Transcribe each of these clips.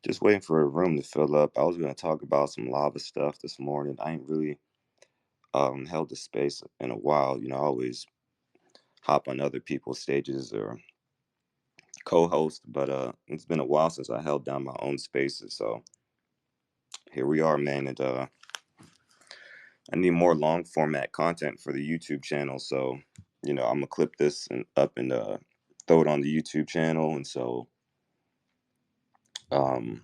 Just waiting for a room to fill up. I was gonna talk about some lava stuff this morning. I ain't really held the space in a while. I always hop on other people's stages or co-host, but it's been a while since I held down my own spaces. So here we are, man. And I need more long format content for the YouTube channel. So I'm gonna clip this and up and throw it on the YouTube channel. And so um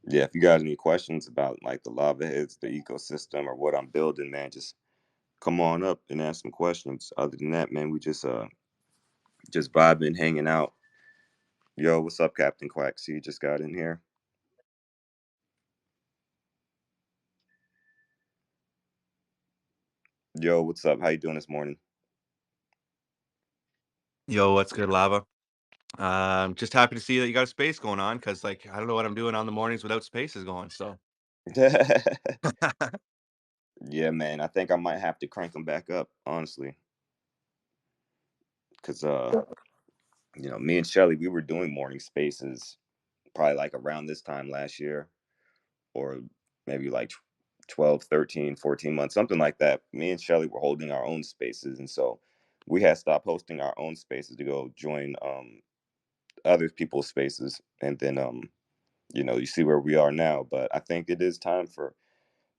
yeah, if you got any questions about like the lava heads, the ecosystem, or what I'm building, man, just come on up and ask some questions. Other than that, man, we just vibing, hanging out. Yo, what's up, Captain Quack? See, you just got in here. Yo, what's up? How you doing this morning? Yo, what's good, Lava? Just happy to see that you got a space going on because, like, I don't know what I'm doing on the mornings without spaces going. So, Yeah, man, I think I might have to crank them back up, honestly, because me and Shelly, we were doing morning spaces probably like around this time last year, or maybe like 12, 13, 14 months, something like that. Me and Shelly were holding our own spaces, and so we had stopped hosting our own spaces to go join other people's spaces, and then you see where we are now. But I think it is time for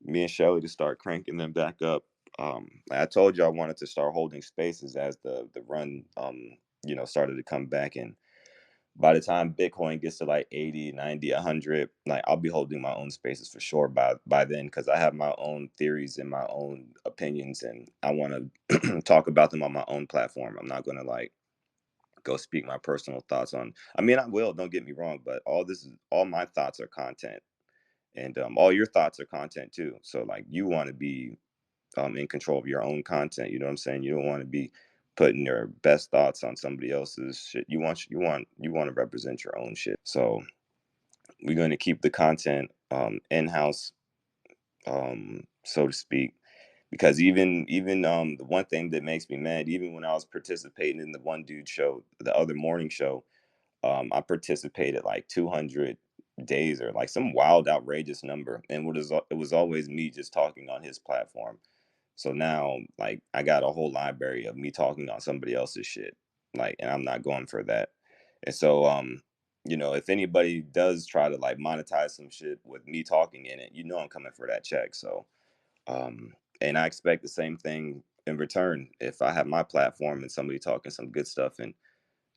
me and Shelly to start cranking them back up. I told you I wanted to start holding spaces as the run started to come back, and by the time Bitcoin gets to like 80, 90, 100, like I'll be holding my own spaces for sure by then, because I have my own theories and my own opinions, and I want to talk about them on my own platform. I'm not going to like go speak my personal thoughts on. I mean, I will, don't get me wrong, but all my thoughts are content, and all your thoughts are content too. So like you want to be in control of your own content. You know what I'm saying? You don't want to be putting your best thoughts on somebody else's shit. You want to represent your own shit. So we're going to keep the content in house, so to speak. Because even the one thing that makes me mad, even when I was participating in the one dude show, the other morning show, I participated like 200 days or like some wild, outrageous number, and it was always me just talking on his platform. So now, like, I got a whole library of me talking on somebody else's shit, like, and I'm not going for that. And so, if anybody does try to like monetize some shit with me talking in it, I'm coming for that check. So, and I expect the same thing in return if I have my platform and somebody talking some good stuff, and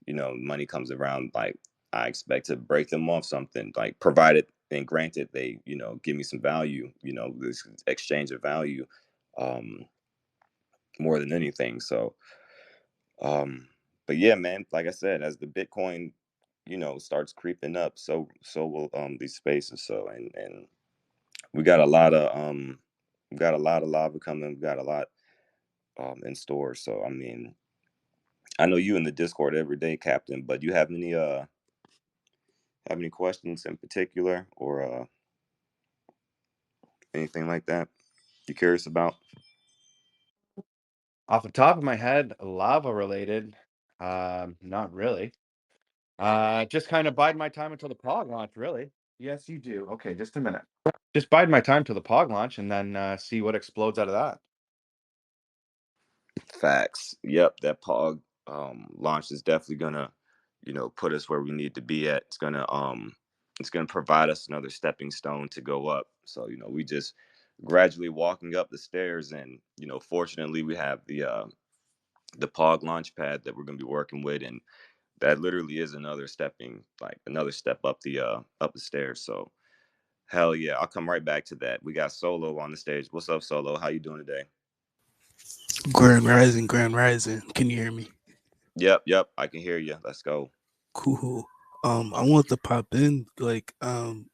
money comes around, like I expect to break them off something, like provided and granted they, give me some value, this exchange of value, um, more than anything. So, um, but yeah, man, like I said, as the Bitcoin, starts creeping up, so will these spaces. So and we got a lot of lava coming. We got a lot in store. So I mean, I know you in the Discord every day, Captain, but you have any questions in particular, or anything like that you curious about? off the top of my head, lava related, not really. Just kind of bide my time until the pog launch, really. Yes, you do. Okay, just a minute. Just bide my time till the pog launch and then see what explodes out of that. Facts. Yep, that Pog launch is definitely gonna, put us where we need to be at. It's gonna provide us another stepping stone to go up. So, we just gradually walking up the stairs, and fortunately we have the Pog launch pad that we're gonna be working with, and that literally is another step up the stairs. So hell yeah, I'll come right back to that. We got Solo on the stage. What's up, Solo? How you doing today? Grand Rising, Grand Rising. Can you hear me? Yep, I can hear you. Let's go. Cool. I want to pop in. I'm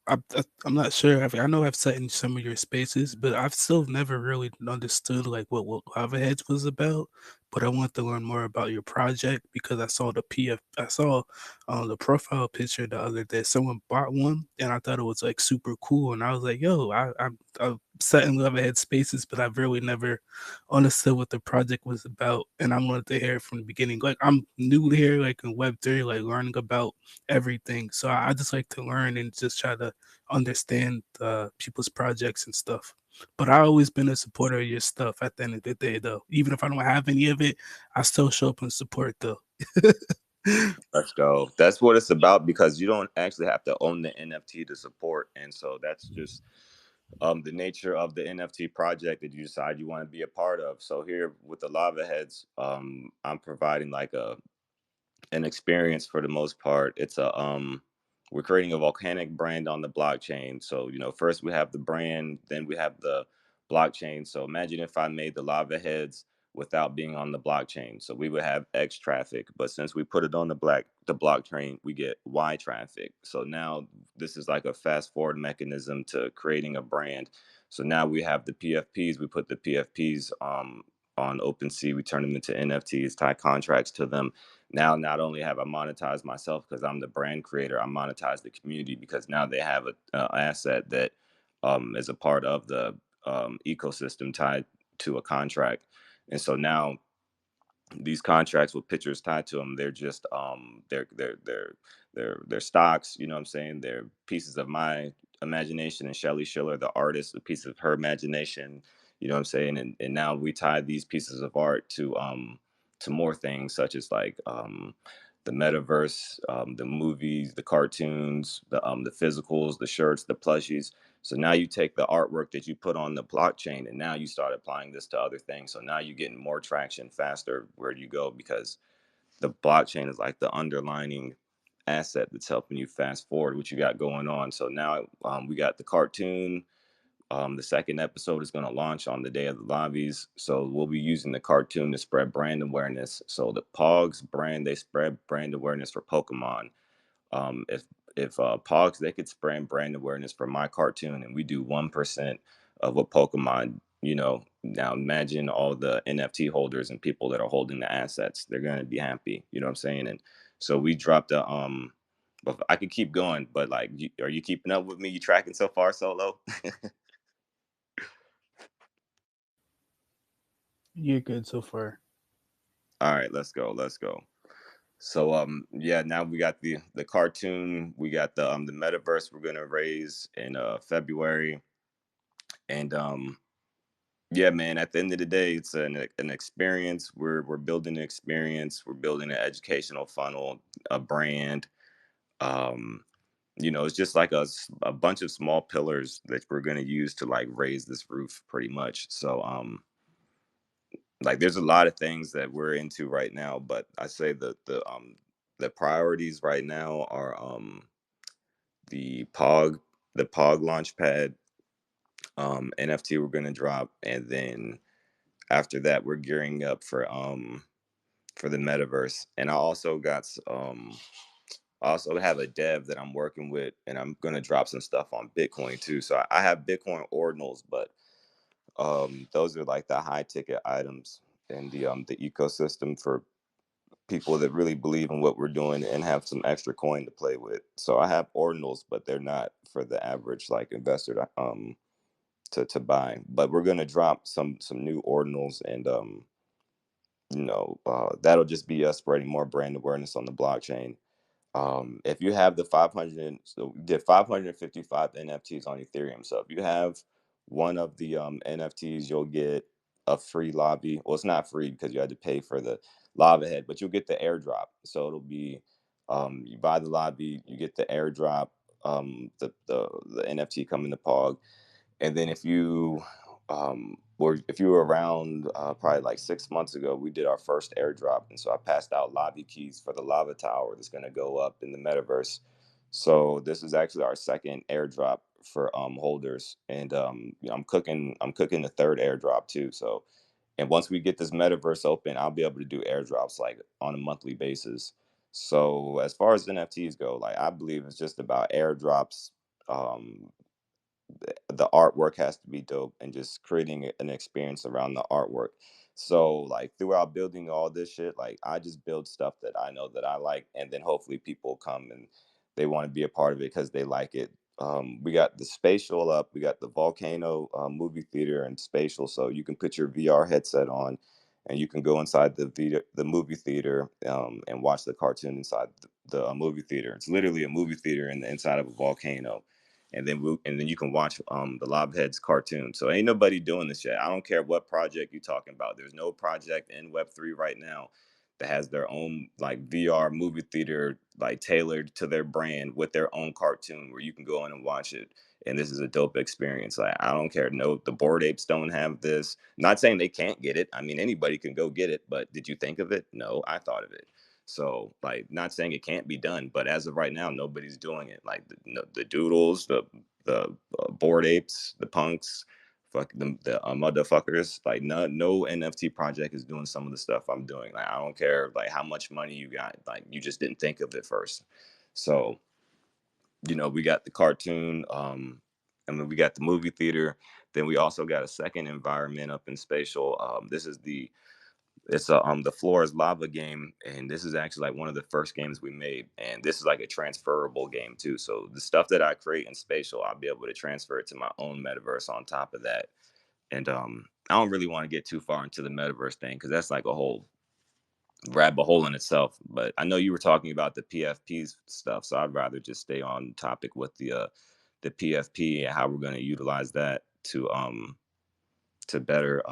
not sure. I know I've sat in some of your spaces, but I've still never really understood like what lava heads was about. but I want to learn more about your project because I saw I saw the profile picture the other day. Someone bought one, and I thought it was like super cool, and I was like, "Yo, I'm set in love ahead spaces," but I've really never understood what the project was about, and I wanted to hear it from the beginning. Like I'm new here, like in Web3, like learning about everything. So I just like to learn and just try to understand people's projects and stuff. But I always been a supporter of your stuff at the end of the day, though. Even if I don't have any of it, I still show up and support, though. Let's go. That's what it's about, because you don't actually have to own the NFT to support. And so that's just the nature of the NFT project that you decide you want to be a part of. So here with the Lava Heads, I'm providing like an experience for the most part. It's a we're creating a volcanic brand on the blockchain. So, first we have the brand, then we have the blockchain. So imagine if I made the Lava Heads without being on the blockchain. So we would have X traffic, but since we put it on the blockchain, we get Y traffic. So now this is like a fast forward mechanism to creating a brand. So now we have the PFPs. We put the PFPs on OpenSea. We turn them into NFTs, tie contracts to them. Now, not only have I monetized myself because I'm the brand creator, I monetize the community because now they have a asset that is a part of the ecosystem tied to a contract. And so now these contracts with pictures tied to them, they're just they're stocks, you know what I'm saying? They're pieces of my imagination, and Shelley Schiller, the artist, a piece of her imagination, you know what I'm saying? And now we tie these pieces of art to more things, such as like the metaverse, the movies, the cartoons, the physicals, the shirts, the plushies. So now you take the artwork that you put on the blockchain, and now you start applying this to other things. So now you're getting more traction faster where you go, because the blockchain is like the underlining asset that's helping you fast forward what you got going on. So now we got the cartoon. The second episode is going to launch on the day of the lobbies. So we'll be using the cartoon to spread brand awareness. So the Pogs brand, they spread brand awareness for Pokemon. If Pogs, they could spread brand awareness for my cartoon, and we do 1% of a Pokemon. Now imagine all the NFT holders and people that are holding the assets. They're gonna be happy. You know what I'm saying? And so we dropped a But I could keep going, but like, are you keeping up with me? You tracking so far, Solo? You're good so far. All right, let's go. Let's go. So yeah, now we got the cartoon, we got the metaverse we're gonna raise in February. And yeah, man, at the end of the day, it's an experience. We're building an experience, we're building an educational funnel, a brand. Um it's just like a bunch of small pillars that we're gonna use to like raise this roof pretty much. So like there's a lot of things that we're into right now, but I say the priorities right now are the pog the pog launchpad NFT we're going to drop, and then after that we're gearing up for the metaverse. And I also have a dev that I'm working with, and I'm going to drop some stuff on Bitcoin too. So I have Bitcoin ordinals, but those are like the high ticket items in the ecosystem for people that really believe in what we're doing and have some extra coin to play with. So I have ordinals, but they're not for the average like investor to buy. But we're gonna drop some new ordinals, and that'll just be us spreading more brand awareness on the blockchain. If you have the 500, so we did 555 NFTs on Ethereum. So if you have one of the NFTs, you'll get a free lobby. Well, it's not free because you had to pay for the lava head, but you'll get the airdrop. So it'll be you buy the lobby, you get the airdrop, the NFT coming to Pog. And then if you were around probably like 6 months ago, we did our first airdrop, and so I passed out lobby keys for the lava tower that's going to go up in the metaverse. So this is actually our second airdrop for holders, and I'm cooking the third airdrop too. So, and once we get this metaverse open, I'll be able to do airdrops like on a monthly basis. So as far as NFTs go, like I believe it's just about airdrops. um, the artwork has to be dope, and just creating an experience around the artwork. So like throughout building all this shit, like I just build stuff that I know that I like, and then hopefully people come and they want to be a part of it because they like it. We got the spatial up, we got the volcano movie theater and spatial, so you can put your VR headset on, and you can go inside the movie theater and watch the cartoon inside the movie theater. It's literally a movie theater in the inside of a volcano, and then you can watch the Lobheads cartoon. So ain't nobody doing this yet. I don't care what project you're talking about. There's no project in Web3 right now that has their own like VR movie theater like tailored to their brand with their own cartoon where you can go in and watch it. And this is a dope experience. Like I don't care. No, the Bored Apes don't have this. Not saying they can't get it. I mean, anybody can go get it. But did you think of it? No, I thought of it. So, like, not saying it can't be done, but as of right now, nobody's doing it. Like the doodles, the Bored Apes, the punks, fuck the motherfuckers. Like, no NFT project is doing some of the stuff I'm doing. Like, I don't care like how much money you got. Like, you just didn't think of it first. So, we got the cartoon, and then we got the movie theater. Then we also got a second environment up in spatial. This is the floor is lava game, and this is actually like one of the first games we made, and this is like a transferable game too. So the stuff that I create in spatial, I'll be able to transfer it to my own metaverse on top of that. And I don't really want to get too far into the metaverse thing because that's like a whole rabbit hole in itself. But I know you were talking about the PFPs stuff, so I'd rather just stay on topic with the PFP and how we're going to utilize that to better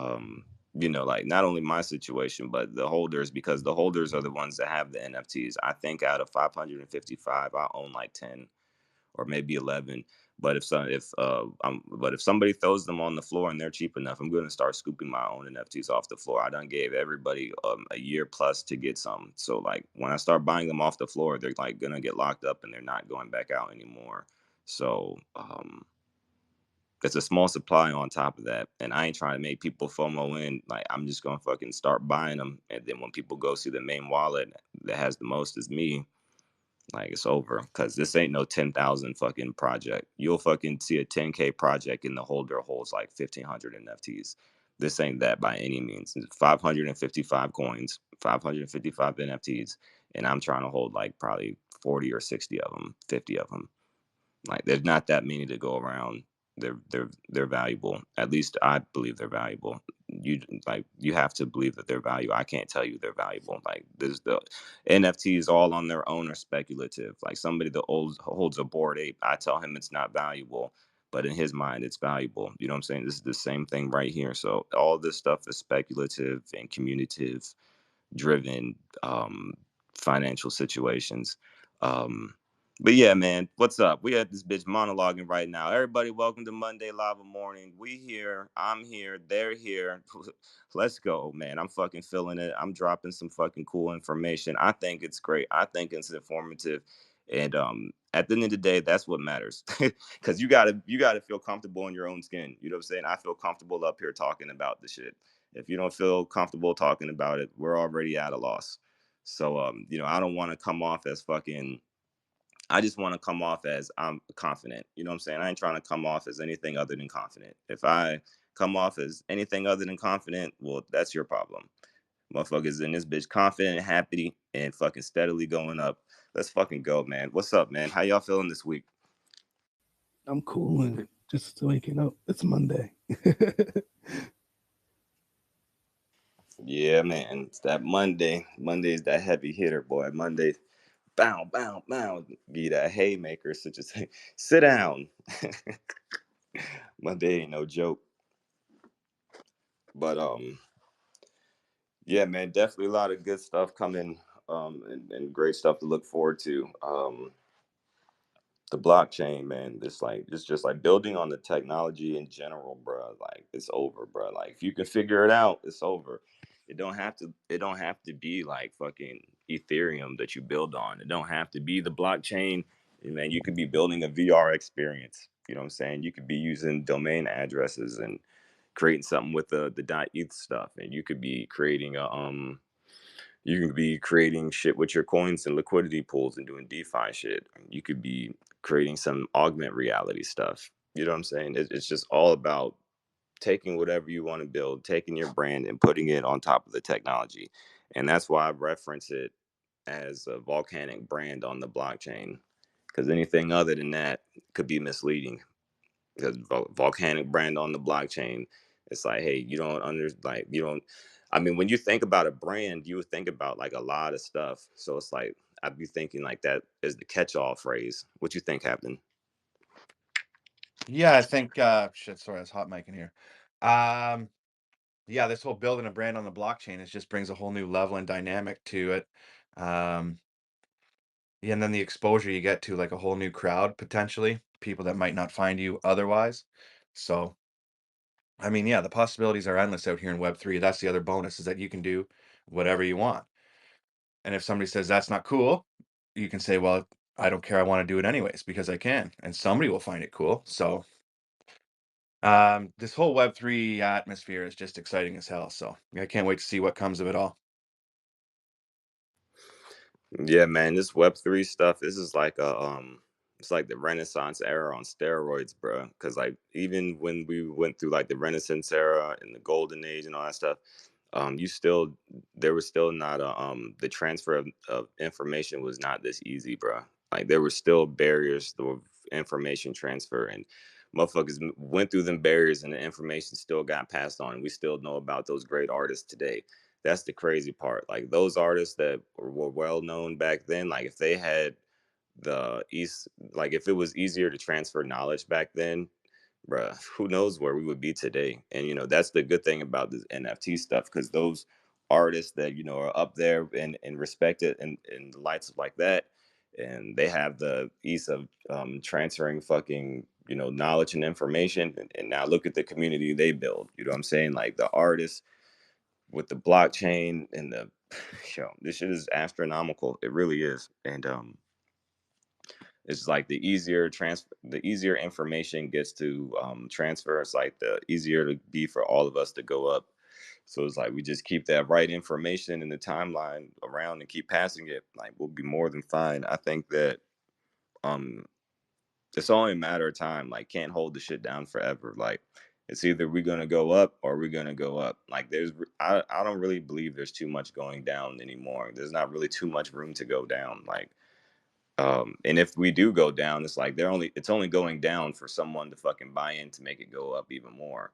like not only my situation but the holders, because the holders are the ones that have the NFTs. I think out of 555 I own like 10 or maybe 11. But if somebody throws them on the floor and they're cheap enough, I'm going to start scooping my own NFTs off the floor. I done gave everybody a year plus to get some, so like when I start buying them off the floor, they're like gonna get locked up and they're not going back out anymore. So it's a small supply on top of that. And I ain't trying to make people FOMO in. Like, I'm just going to fucking start buying them. And then when people go see the main wallet that has the most is me, like, it's over. Because this ain't no 10,000 fucking project. You'll fucking see a 10K project and the holder holds like 1,500 NFTs. This ain't that by any means. It's 555 coins, 555 NFTs. And I'm trying to hold like probably 40 or 60 of them, 50 of them. Like, there's not that many to go around. They're valuable. At least I believe they're valuable. You have to believe that they're valuable. I can't tell you they're valuable. Like, there's the NFTs all on their own are speculative. Like, somebody that holds a Bored Ape, I tell him it's not valuable, but in his mind it's valuable. You know what I'm saying? This is the same thing right here. So all this stuff is speculative and communicative driven financial situations. Um, but yeah, man, what's up? We had this bitch monologuing right now. Everybody, welcome to Monday Lava Morning. We here, I'm here, they're here. Let's go, man. I'm fucking feeling it. I'm dropping some fucking cool information. I think it's great. I think it's informative. And at the end of the day, that's what matters. Cause you gotta feel comfortable in your own skin. You know what I'm saying? I feel comfortable up here talking about the shit. If you don't feel comfortable talking about it, we're already at a loss. So I don't want to come off as fucking I just want to come off as I'm confident. You know what I'm saying? I ain't trying to come off as anything other than confident. If I come off as anything other than confident, well, that's your problem. Motherfuckers in this bitch confident, happy, and fucking steadily going up. Let's fucking go, man. What's up, man? How y'all feeling this week? I'm cooling. Just waking up. It's Monday. Yeah, man. It's that Monday. Monday's that heavy hitter, boy. Monday, bow, bow, bow. Be that haymaker, such as sit down. Monday ain't no joke. But yeah, man, definitely a lot of good stuff coming, and great stuff to look forward to. The blockchain, man, it's just like building on the technology in general, bro. Like, it's over, bro. Like, if you can figure it out, it's over. It don't have to be like fucking Ethereum that you build on. It don't have to be the blockchain. Man, you could be building a VR experience. You know what I'm saying? You could be using domain addresses and creating something with the .eth stuff, and you can be creating shit with your coins and liquidity pools and doing DeFi shit. You could be creating some augment reality stuff. You know what I'm saying? It's just all about taking whatever you want to build, taking your brand and putting it on top of the technology. And that's why I reference it as a volcanic brand on the blockchain, because anything other than that could be misleading. Because volcanic brand on the blockchain, it's like, hey, you don't like, you don't, I mean, when you think about a brand, you would think about like a lot of stuff. So it's like, I'd be thinking like that is the catch-all phrase. What you think happened? Yeah, I think shit, sorry, I was hot mic in here. Um, yeah, this whole building a brand on the blockchain, it just brings a whole new level and dynamic to it. Um, yeah, and then the exposure you get to like a whole new crowd potentially, people that might not find you otherwise. So, I mean, yeah, the possibilities are endless out here in Web3. That's the other bonus is that you can do whatever you want. And if somebody says that's not cool, you can say, well, I don't care. I want to do it anyways because I can, and somebody will find it cool. So, this whole Web3 atmosphere is just exciting as hell. So, I can't wait to see what comes of it all. Yeah, man, this Web3 stuff, this is like a it's like the Renaissance era on steroids, bro. Because like even when we went through like the Renaissance era and the Golden Age and all that stuff, you still there was still not a the transfer of information was not this easy, bro. Like there were still barriers to information transfer, and motherfuckers went through them barriers, and the information still got passed on. We still know about those great artists today. That's the crazy part. Like those artists that were well known back then, like if they had the east, like if it was easier to transfer knowledge back then, bruh, who knows where we would be today. And that's the good thing about this NFT stuff, because those artists that are up there and respected in the lights like that, and they have the ease of transferring fucking knowledge and information, and now look at the community they build. You know what I'm saying? Like the artists with the blockchain and the this shit is astronomical. It really is. And it's like the easier information gets to transfer, it's like the easier to be for all of us to go up. So it's like we just keep that right information in the timeline around and keep passing it, like we'll be more than fine. I think that um it's only a matter of time. Like, can't hold the shit down forever. Like, it's either we're gonna go up or we're gonna go up. Like, I don't really believe there's too much going down anymore. There's not really too much room to go down. Like, and if we do go down, it's like it's only going down for someone to fucking buy in to make it go up even more.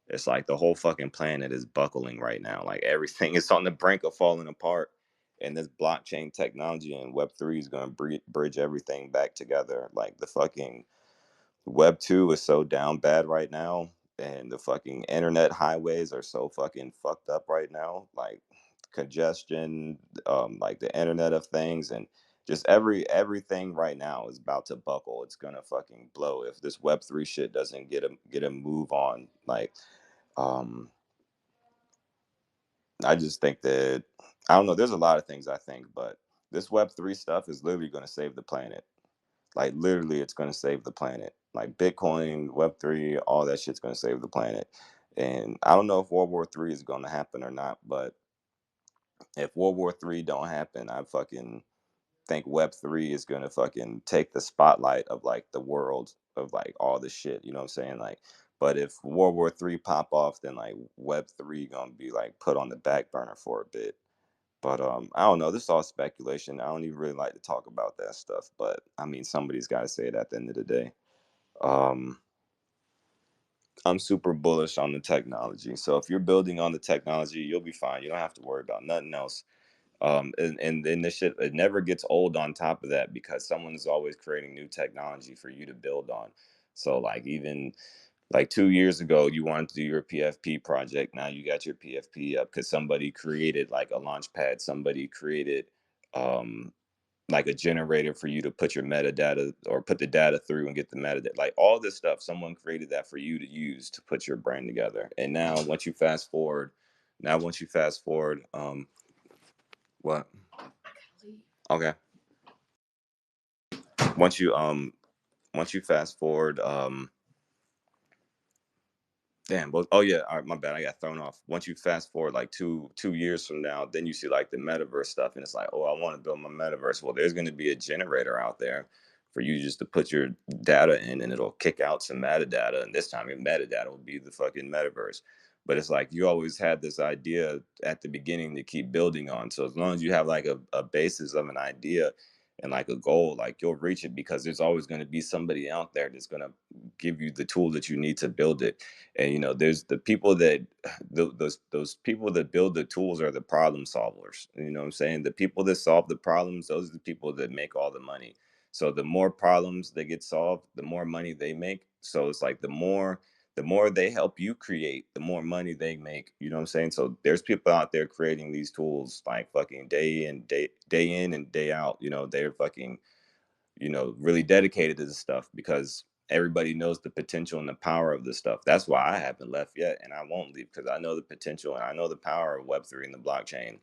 It's like the whole fucking planet is buckling right now. Like everything is on the brink of falling apart. And this blockchain technology and Web3 is going to bridge everything back together. Like the fucking Web 2 is so down bad right now, and the fucking internet highways are so fucking fucked up right now. Like congestion, like the Internet of Things, and just everything right now is about to buckle. It's gonna fucking blow if this Web 3 shit doesn't get a move on. Like, um, I just think that I don't know. There's a lot of things I think, but this Web 3 stuff is literally gonna save the planet. Like literally, it's going to save the planet. Like Bitcoin, Web 3, all that shit's going to save the planet. And I don't know if World War 3 is going to happen or not, but if World War 3 don't happen, I fucking think Web 3 is going to fucking take the spotlight of like the world of like all the shit. You know what I'm saying? Like, but if World War 3 pop off, then like Web 3 gonna be like put on the back burner for a bit. But I don't know. This is all speculation. I don't even really like to talk about that stuff. But I mean, somebody's got to say it at the end of the day. Um, I'm super bullish on the technology. So if you're building on the technology, you'll be fine. You don't have to worry about nothing else. And this shit, it never gets old on top of that, because someone is always creating new technology for you to build on. So like even like 2 years ago, you wanted to do your PFP project. Now you got your PFP up because somebody created like a launch pad. Somebody created um, like a generator for you to put your metadata or put the data through and get the metadata. Like all this stuff, someone created that for you to use to put your brand together. And once you fast forward, what? Okay. Once you once you fast forward, damn. Well, oh yeah. All right, my bad. I got thrown off. Once you fast forward like two years from now, then you see like the metaverse stuff, and it's like, oh, I want to build my metaverse. Well, there's going to be a generator out there for you just to put your data in and it'll kick out some metadata. And this time your metadata will be the fucking metaverse. But it's like you always had this idea at the beginning to keep building on. So as long as you have like a basis of an idea and like a goal, like you'll reach it, because there's always going to be somebody out there that's going to give you the tool that you need to build it. And you know, there's the people that those people that build the tools are the problem solvers. You know what I'm saying? The people that solve the problems, those are the people that make all the money. So the more problems that get solved, the more money they make. So it's like the more they help you create, the more money they make. You know what I'm saying? So there's people out there creating these tools like fucking day in and day out. You know, they're fucking, you know, really dedicated to this stuff because everybody knows the potential and the power of this stuff. That's why I haven't left yet, and I won't leave, because I know the potential and I know the power of Web3 and the blockchain.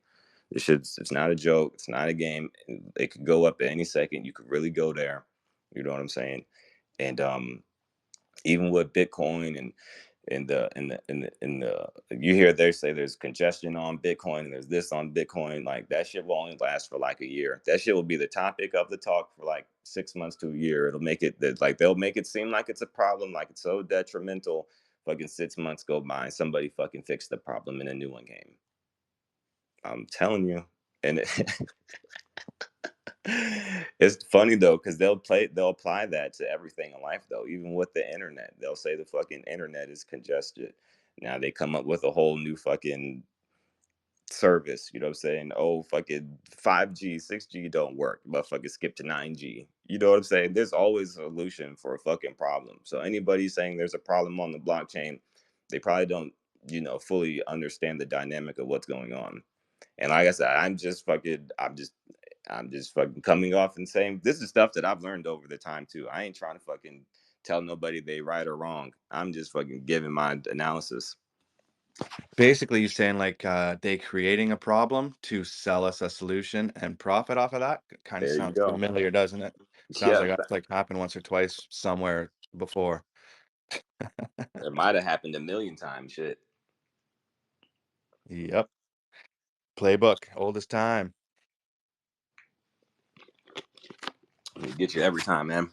This shit's, it's not a joke. It's not a game. It could go up at any second. You could really go there. You know what I'm saying? And even with Bitcoin and in the you hear they say there's congestion on Bitcoin and there's this on Bitcoin, like that shit will only last for like a year. That shit will be the topic of the talk for like 6 months to a year. It'll make it that, like, they'll make it seem like it's a problem, like it's so detrimental. Fucking 6 months go by and somebody fucking fixed the problem and a new one came. I'm telling you. And it's funny though, because they'll apply that to everything in life though. Even with the internet, they'll say the fucking internet is congested. Now they come up with a whole new fucking service. You know what I'm saying? Oh, fucking 5G, 6G don't work, but fucking skip to 9G. You know what I'm saying? There's always a solution for a fucking problem. So anybody saying there's a problem on the blockchain, they probably don't, you know, fully understand the dynamic of what's going on. And like I said, I'm just fucking coming off and saying this is stuff that I've learned over the time too. I ain't trying to fucking tell nobody they right or wrong. I'm just fucking giving my analysis. Basically, you're saying like they creating a problem to sell us a solution and profit off of that. Kind of There you sounds go. familiar, doesn't it? Sounds Yeah, like that's like happened once or twice somewhere before. it might have happened a million times. Shit, Yep. Playbook, oldest time. it get you every time, man.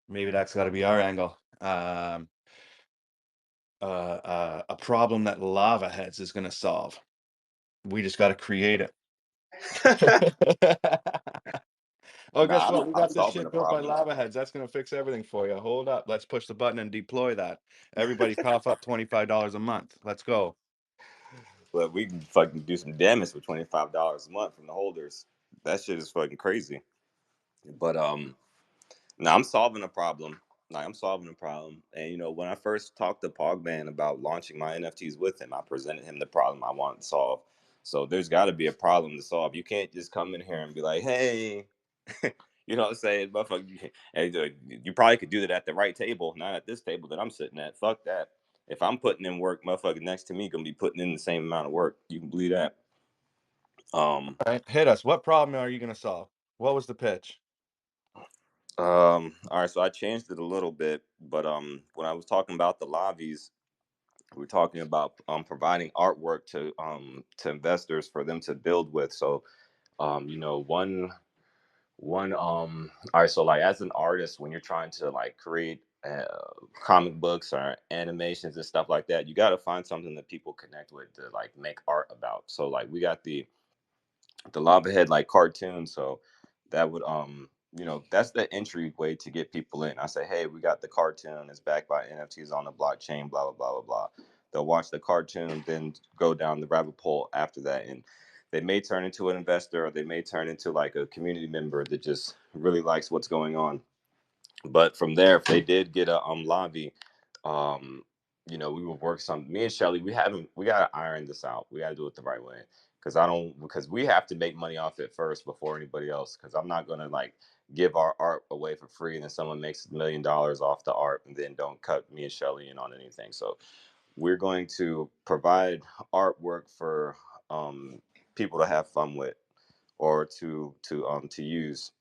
Maybe that's got to be our angle. A problem that lava heads is going to solve. We just got to create it. Oh, guess Nah, what? We I'm got this solving shit a built by problem. lava heads. That's going to fix everything for you. Hold up. Let's push the button and deploy that. Everybody cough up $25 a month. Let's go. But we can fucking do some damage for $25 a month from the holders. That shit is fucking crazy. But now I'm solving a problem. Like, I'm solving a problem. And you know, when I first talked to Pogban about launching my NFTs with him, I presented him the problem I wanted to solve. So there's got to be a problem to solve. You can't just come in here and be like, "Hey," you know what I'm saying? Motherfucker, you probably could do that at the right table, not at this table that I'm sitting at. Fuck that. If I'm putting in work, motherfucker next to me gonna be putting in the same amount of work. You can believe that. Um, All right, hit us. What problem are you going to solve? What was the pitch? all right, so I changed it a little bit, but when I was talking about the lobbies, we're talking about providing artwork to investors for them to build with. So you know, one all right, so like as an artist, when you're trying to like create comic books or animations and stuff like that, you got to find something that people connect with to like make art about. So like we got the lava head like cartoon, so that would you know, that's the entry way to get people in. I say, hey, we got the cartoon, it's backed by NFTs on the blockchain, blah blah blah blah blah. They'll watch the cartoon, then go down the rabbit hole after that, and they may turn into an investor, or they may turn into like a community member that just really likes what's going on. But from there, if they did get a lobby, um, you know, we would work some. Me and Shelly, we gotta iron this out. We gotta do it the right way. Because we have to make money off it first before anybody else. Because I'm not gonna like give our art away for free and then someone makes $1 million off the art and then don't cut me and Shelly in on anything. So we're going to provide artwork for people to have fun with or to use.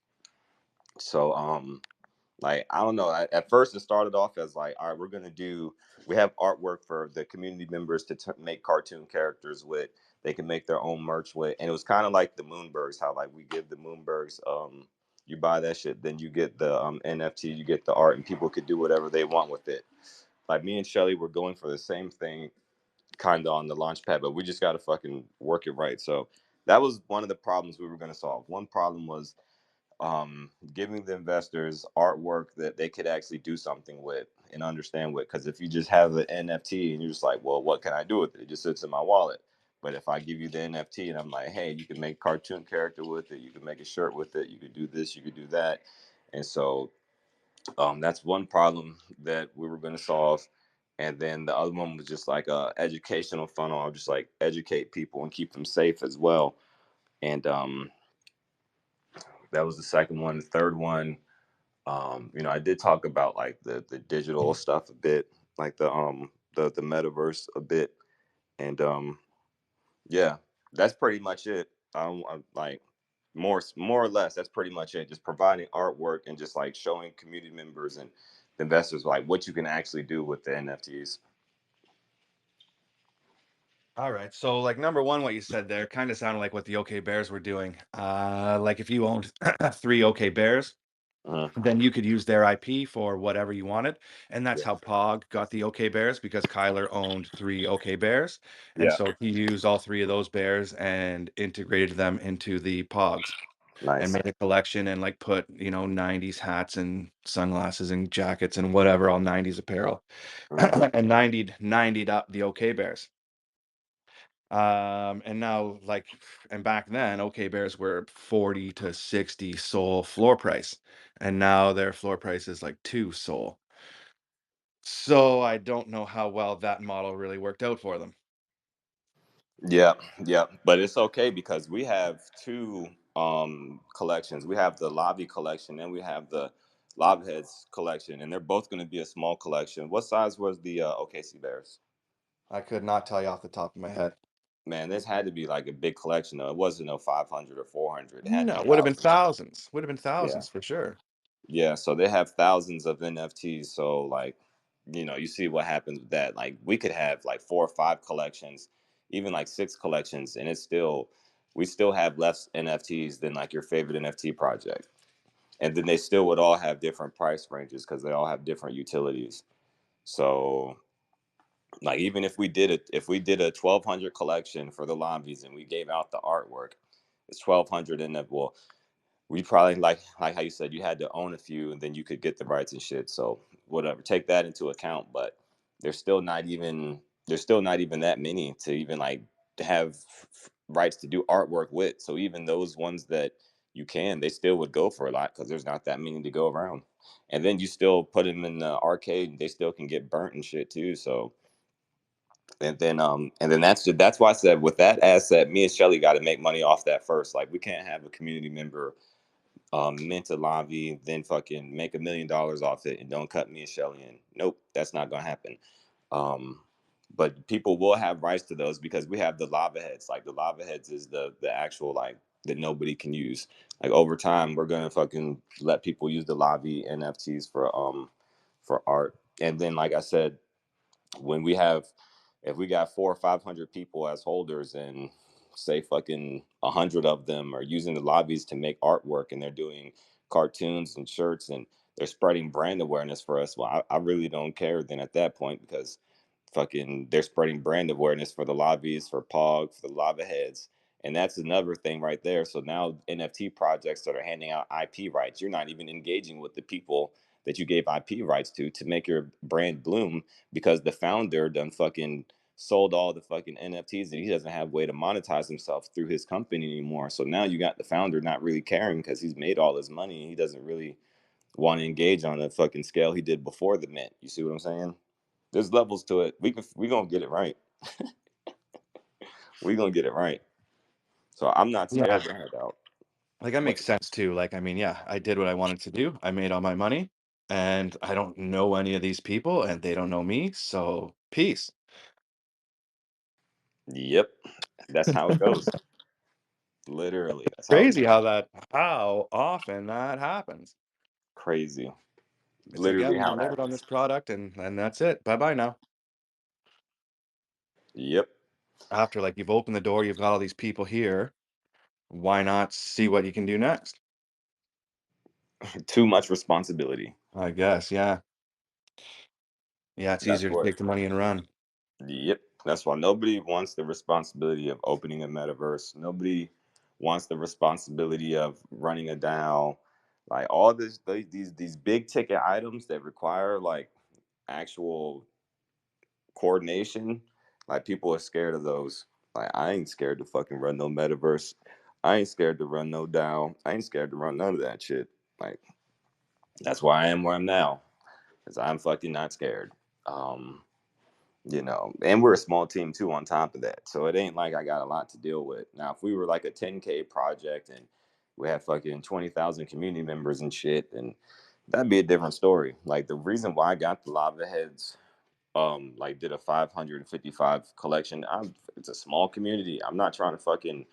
So Like, I don't know. At first, it started off as like, all right, we have artwork for the community members to make cartoon characters with. They can make their own merch with, and it was kind of like the Moonbergs, how like we give the Moonbergs, you buy that shit, then you get the NFT, you get the art, and people could do whatever they want with it. Like me and Shelly were going for the same thing, kind of on the launch pad, but we just got to fucking work it right. So that was one of the problems we were going to solve. One problem was giving the investors artwork that they could actually do something with and understand with. Because if you just have an NFT and you're just like, well, what can I do with it? It just sits in my wallet. But if I give you the NFT and I'm like, hey, you can make a cartoon character with it, you can make a shirt with it, you could do this, you could do that. And so that's one problem that we were going to solve. And then the other one was just like a educational funnel. I'll just like educate people and keep them safe as well. And that was the second one. The third one, I did talk about like the digital stuff a bit, like the metaverse a bit, and yeah, that's pretty much it. I'm like more or less that's pretty much it. Just providing artwork and just like showing community members and the investors like what you can actually do with the NFTs. All right. So like number one, what you said there kind of sounded like what the OK Bears were doing. Like if you owned three OK Bears, Uh, then you could use their IP for whatever you wanted. And that's yeah, how Pog got the OK Bears because Kyler owned three OK Bears. And yeah, so he used all three of those bears and integrated them into the Pogs and nice. made a collection and like put, 90s hats and sunglasses and jackets and whatever, all 90s apparel Hmm. and 90'd up the OK Bears. And now and back then, OK Bears were 40 to 60 Sol floor price. And now their floor price is like 2 Sol. So I don't know how well that model really worked out for them. Yeah, yeah, but it's okay because we have two collections. We have the lobby collection and we have the Lobheads collection, and they're both going to be a small collection. What size was the OKC Bears? I could not tell you off the top of my head. Man, this had to be like a big collection though. It wasn't no 500 or 400. It had to No, be would have been thousands. thousands. Would have been Yeah. thousands for sure. Yeah, so they have thousands of NFTs. So like, you see what happens with that. Like we could have like 4 or 5 collections, even like 6 collections, and we still have less NFTs than like your favorite NFT project. And then they still would all have different price ranges because they all have different utilities. So like even if we did a 1,200 collection for the lobbies and we gave out the artwork, it's 1,200 in that. Well, we probably like how you said you had to own a few and then you could get the rights and shit. So whatever, take that into account. But there's still not even there's still not even that many to even like to have rights to do artwork with. So even those ones that they still would go for a lot because there's not that many to go around. And then you still put them in the arcade, and they still can get burnt and shit too. So and then that's why I said with that asset, me and Shelly got to make money off that first. Like we can't have a community member mint a lobby, then fucking make $1 million off it and don't cut me and Shelly in. Nope, that's not gonna happen. Um, but people will have rights to those because we have the lava heads. Like the lava heads is the actual like that nobody can use. Like over time, we're gonna fucking let people use the lobby NFTs for art. And then like I said, when we have if we got 400 or 500 people as holders and say fucking 100 of them are using the lobbies to make artwork and they're doing cartoons and shirts and they're spreading brand awareness for us, well, I really don't care then at that point because fucking they're spreading brand awareness for the lobbies, for Pog, for the lava heads. And that's another thing right there. So now NFT projects that are handing out IP rights, you're not even engaging with the people that you gave IP rights to make your brand bloom because the founder done fucking sold all the fucking NFTs and he doesn't have a way to monetize himself through his company anymore. So now you got the founder not really caring because he's made all his money and he doesn't really want to engage on a fucking scale he did before the mint. You see what I'm saying? There's levels to it. We gonna get it right. We gonna get it right. So I'm not Yeah. scared to head out. Like that What? makes sense too. Like, I mean, yeah, I did what I wanted to do. I made all my money and I don't know any of these people and they don't know me. So peace. Yep, that's how it goes. Literally, that's how it Crazy goes. how often that happens. Crazy. It's like, yeah, literally we how it delivered on happens. this product and that's it. Bye-bye now. Yep. After like you've opened the door, you've got all these people here. Why not see what you can do next? Too much responsibility. I guess, yeah. Yeah, it's That's easier to what. take the money and run. Yep. That's why nobody wants the responsibility of opening a metaverse. Nobody wants the responsibility of running a DAO. Like all these big ticket items that require like actual coordination. Like people are scared of those. Like I ain't scared to fucking run no metaverse. I ain't scared to run no DAO. I ain't scared to run none of that shit. Like that's why I am where I'm now. Because I'm fucking not scared. Um, and we're a small team too on top of that. So it ain't like I got a lot to deal with. Now, if we were like a 10K project and we had fucking 20,000 community members and shit, then that'd be a different story. Like the reason why I got the lava heads, like did a 555 collection. It's a small community. I'm not trying to fucking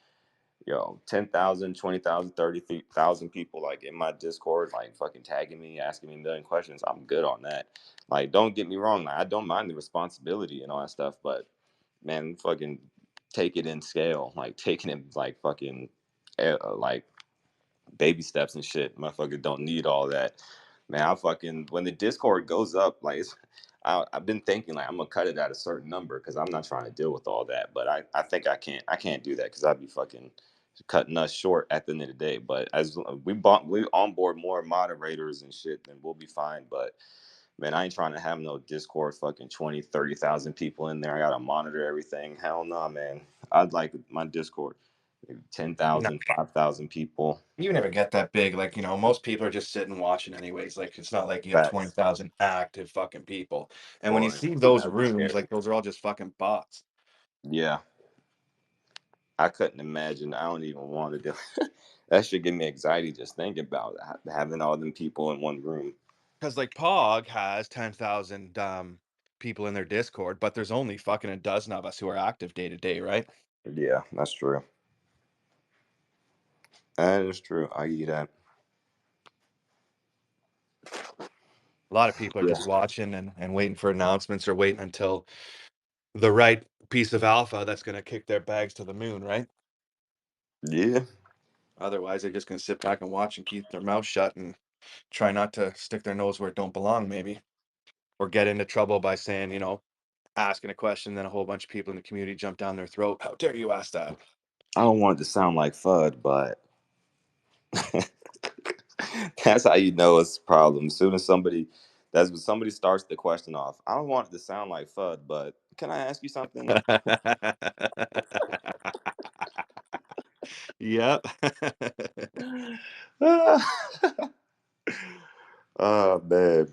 10,000, 20,000, 30,000 people like in my Discord, like fucking tagging me, asking me a million questions. I'm good on that. Like, don't get me wrong. Like, I don't mind the responsibility and all that stuff, but man, fucking take it in scale. Like, taking it like fucking, like baby steps and shit. Motherfucker don't need all that. Man, I fucking when the Discord goes up, like I've been thinking like I'm gonna cut it at a certain number because I'm not trying to deal with all that. But I think I can't do that because I'd be fucking cutting us short at the end of the day. But as we onboard more moderators and shit, then we'll be fine. But man, I ain't trying to have no Discord fucking 20, 30,000 people in there. I gotta monitor everything. Hell no, man. I'd like my Discord, maybe No, 10,000, 5,000 people. you never get that big. Like, most people are just sitting watching anyways. Like, it's not like you have Facts. 20,000 active fucking people. And when you Boy, see those that'd be rooms, scary. like, those are all just fucking bots. Yeah, I couldn't imagine. I don't even want to do that. Should give me anxiety just thinking about having all them people in one room. Because, like, Pog has 10,000 people in their Discord, but there's only fucking a dozen of us who are active day to day, right? Yeah, that's true. That is true. I eat that. A lot of people are Yeah. just watching and waiting for announcements or waiting until the right piece of alpha that's going to kick their bags to the moon, right? Yeah. Otherwise, they're just going to sit back and watch and keep their mouth shut and try not to stick their nose where it don't belong, maybe, or get into trouble by saying, asking a question, then a whole bunch of people in the community jump down their throat. How dare you ask that? I don't want it to sound like FUD, but that's how you know it's a problem. As soon as that's when somebody starts the question off. I don't want it to sound like FUD, but can I ask you something? Yep. Oh man.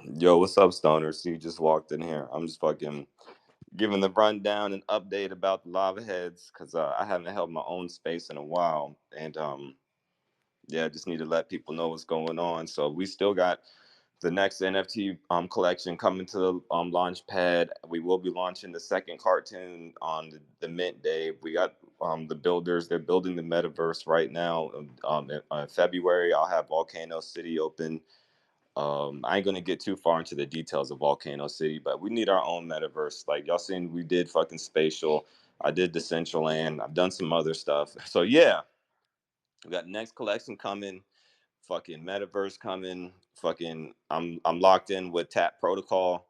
Yo, what's up, Stoner? See, you just walked in here. I'm just fucking giving the rundown and update about the lava heads because I haven't held my own space in a while, and yeah, I just need to let people know what's going on. So we still got the next NFT collection coming to the launch pad. We will be launching the second cartoon on the mint day. We got the builders; they're building the metaverse right now. In February, I'll have Volcano City open. I ain't gonna get too far into the details of Volcano City, but we need our own metaverse. Like y'all seen, we did fucking Spatial. I did Decentraland. I've done some other stuff. So yeah, we got next collection coming. Fucking metaverse coming. Fucking, I'm locked in with Tap Protocol.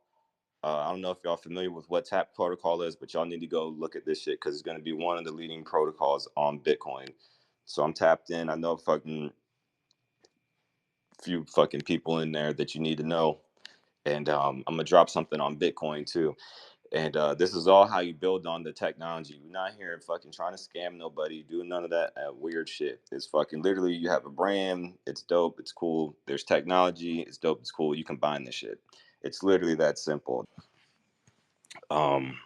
I don't know if y'all familiar with what Tap Protocol is, but y'all need to go look at this shit because it's gonna be one of the leading protocols on Bitcoin. So I'm tapped in. I know fucking few fucking people in there that you need to know, and I'm gonna drop something on Bitcoin too. And this is all how you build on the technology. We're not here fucking trying to scam nobody, doing none of that weird shit. It's fucking literally you have a brand, it's dope, it's cool. There's technology, it's dope, it's cool. You combine this shit. It's literally that simple. Um,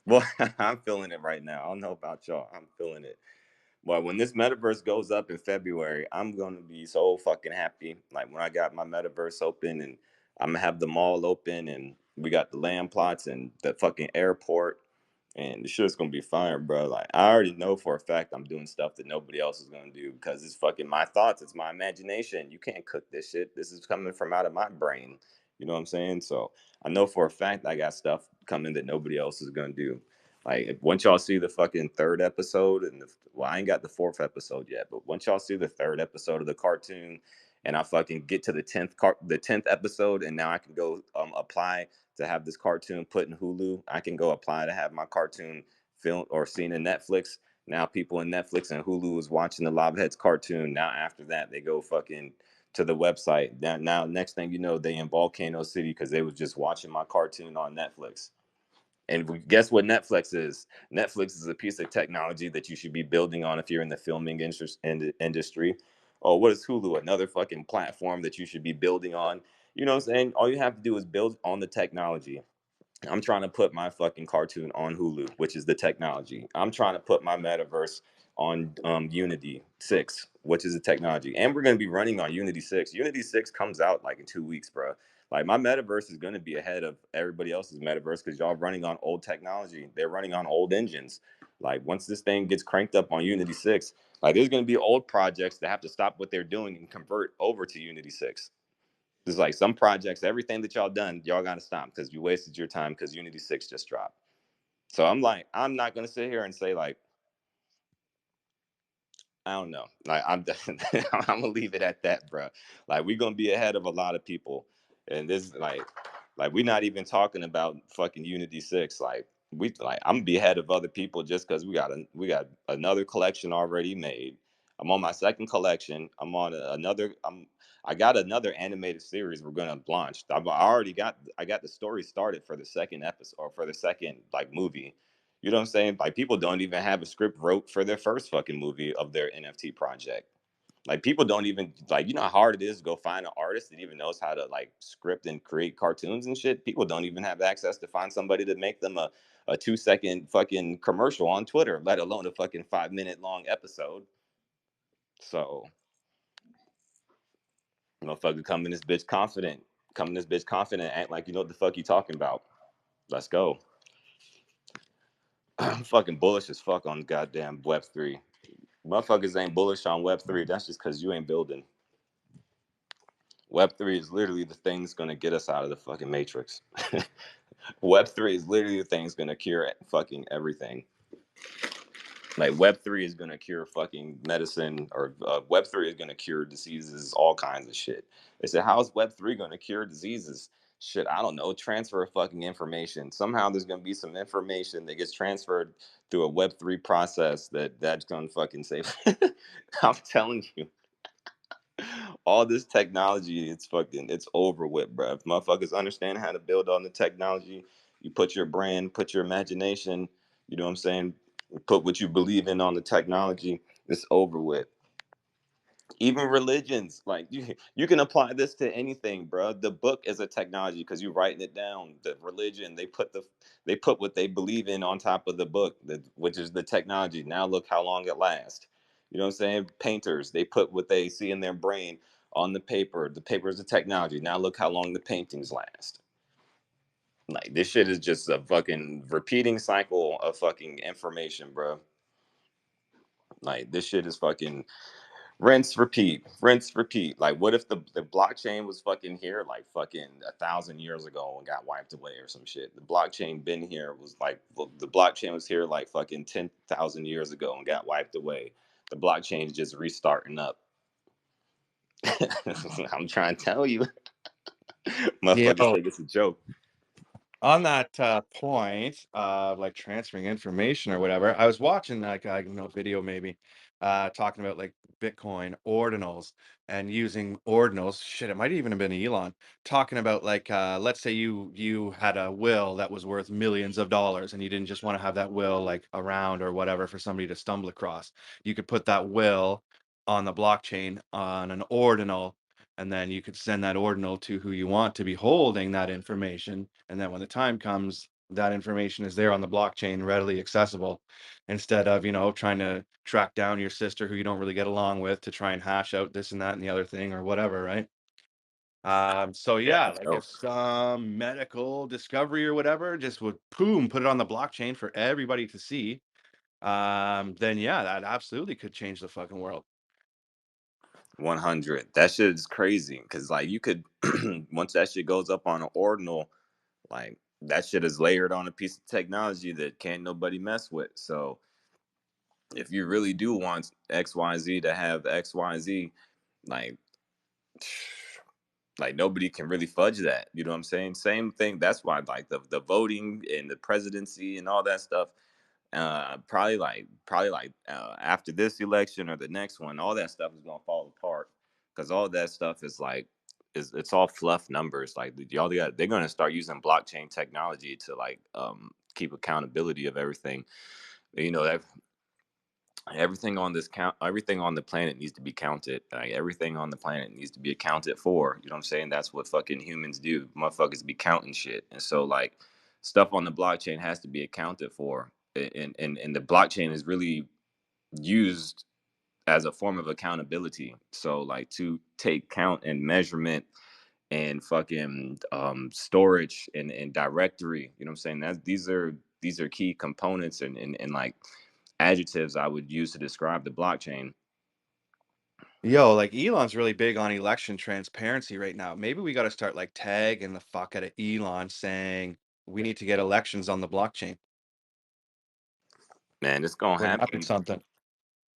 well, I'm feeling it right now. I don't know about y'all. I'm feeling it. But when this metaverse goes up in February, I'm gonna be so fucking happy. Like when I got my metaverse open and I'm gonna have the mall open and we got the land plots and the fucking airport And the shit's gonna be fine, bro. Like I already know for a fact I'm doing stuff that nobody else is gonna do because it's fucking my thoughts, it's my imagination. You can't cook this shit. This is coming from out of my brain. You know what I'm saying? So I know for a fact I got stuff coming that nobody else is gonna do. Like once y'all see the fucking third episode, and well, I ain't got the fourth episode yet, but once y'all see the third episode of the cartoon, and I fucking get to the tenth episode, and now I can go apply to have this cartoon put in Hulu. I can go apply to have my cartoon film or seen in Netflix. Now people in Netflix and Hulu is watching the Lobheads cartoon. Now after that, they go fucking to the website. Now next thing you know, they in Volcano City because they was just watching my cartoon on Netflix. And guess what Netflix is? Netflix is a piece of technology that you should be building on if you're in the filming industry. Oh, what is Hulu? Another fucking platform that you should be building on. You know what I'm saying? All you have to do is build on the technology. I'm trying to put my fucking cartoon on Hulu, which is the technology. I'm trying to put my metaverse on Unity 6, which is the technology. And we're going to be running on Unity 6. Unity 6 comes out like in 2 weeks, bro. Like my metaverse is going to be ahead of everybody else's metaverse because y'all running on old technology. They're running on old engines. Like once this thing gets cranked up on Unity 6, like there's going to be old projects that have to stop what they're doing and convert over to Unity 6. There's like some projects, everything that y'all done, y'all got to stop because you wasted your time because Unity 6 just dropped. So I'm like, I'm not going to sit here and say, like, I don't know. Like, I'm going to leave it at that, bro. Like, we're going to be ahead of a lot of people. And this, like we're not even talking about fucking Unity 6. I'm gonna be ahead of other people just because we got another collection already made. I'm on my second collection. I got another animated series we're gonna launch. I got the story started for the second episode or for the second like movie. You know what I'm saying? Like people don't even have a script wrote for their first fucking movie of their NFT project. Like people don't even like, you know how hard it is to go find an artist that even knows how to like script and create cartoons and shit. People don't even have access to find somebody to make them a 2 second fucking commercial on Twitter, let alone a fucking 5 minute long episode. So motherfucker come in this bitch confident, act like you know what the fuck you talking about. Let's go. I'm fucking bullish as fuck on goddamn Web3. Motherfuckers ain't bullish on Web3. That's just because you ain't building. Web3 is literally the thing that's going to get us out of the fucking matrix. Web3 is literally the thing that's going to cure fucking everything. Like Web3 is going to cure fucking medicine, or Web3 is going to cure diseases, all kinds of shit. They said, how is Web3 going to cure diseases? Shit, I don't know. Transfer fucking information. Somehow there's going to be some information that gets transferred through a Web3 process that's going to fucking save. I'm telling you, all this technology, it's over with, bro. If motherfuckers understand how to build on the technology, you put your brand, put your imagination, you know what I'm saying? Put what you believe in on the technology, it's over with. Even religions, like you can apply this to anything, bro. The book is a technology because you're writing it down. The religion, they put what they believe in on top of the book, which is the technology. Now look how long it lasts. You know what I'm saying? Painters, they put what they see in their brain on the paper. The paper is the technology. Now look how long the paintings last. Like this shit is just a fucking repeating cycle of fucking information, bro. Like this shit is fucking rinse, repeat, rinse, repeat. Like, what if the blockchain was fucking here like fucking 1,000 years ago and got wiped away or some shit? The blockchain been here was like the blockchain was here like fucking 10,000 years ago and got wiped away. The blockchain's just restarting up. I'm trying to tell you, motherfuckers Yo, think it's a joke. on that point of like transferring information or whatever, I was watching like video maybe talking about like Bitcoin ordinals and using ordinals. Shit, it might even have been Elon talking about like let's say you had a will that was worth millions of dollars and you didn't just want to have that will like around or whatever for somebody to stumble across. You could put that will on the blockchain on an ordinal, and then you could send that ordinal to who you want to be holding that information, and then when the time comes, that information is there on the blockchain, readily accessible, instead of trying to track down your sister who you don't really get along with to try and hash out this and that and the other thing or whatever, right? So yeah, like So if some medical discovery or whatever just would boom, put it on the blockchain for everybody to see, then yeah, that absolutely could change the fucking world. 100. That shit is crazy because like you could once that shit goes up on an ordinal, like that shit is layered on a piece of technology that can't nobody mess with. So if you really do want XYZ to have XYZ, like like nobody can really fudge that. You know what I'm saying? Same thing. That's why like the voting and the presidency and all that stuff. Probably like after this election or the next one, all that stuff is gonna fall apart because all that stuff is like is it's all fluff numbers. Like y'all got they're gonna start using blockchain technology to like keep accountability of everything. You know that everything on this count everything on the planet needs to be counted, like everything on the planet needs to be accounted for. You know what I'm saying? That's what fucking humans do. Motherfuckers be counting shit, and so like stuff on the blockchain has to be accounted for, and the blockchain is really used as a form of accountability, so like to take count and measurement and fucking storage and directory. You know what I'm saying? That these are key components and like adjectives I would use to describe the blockchain. Yo, like Elon's really big on election transparency right now. Maybe we got to start like tagging the fuck out of Elon saying we need to get elections on the blockchain. Man, it's gonna Wouldn't that be happen. something?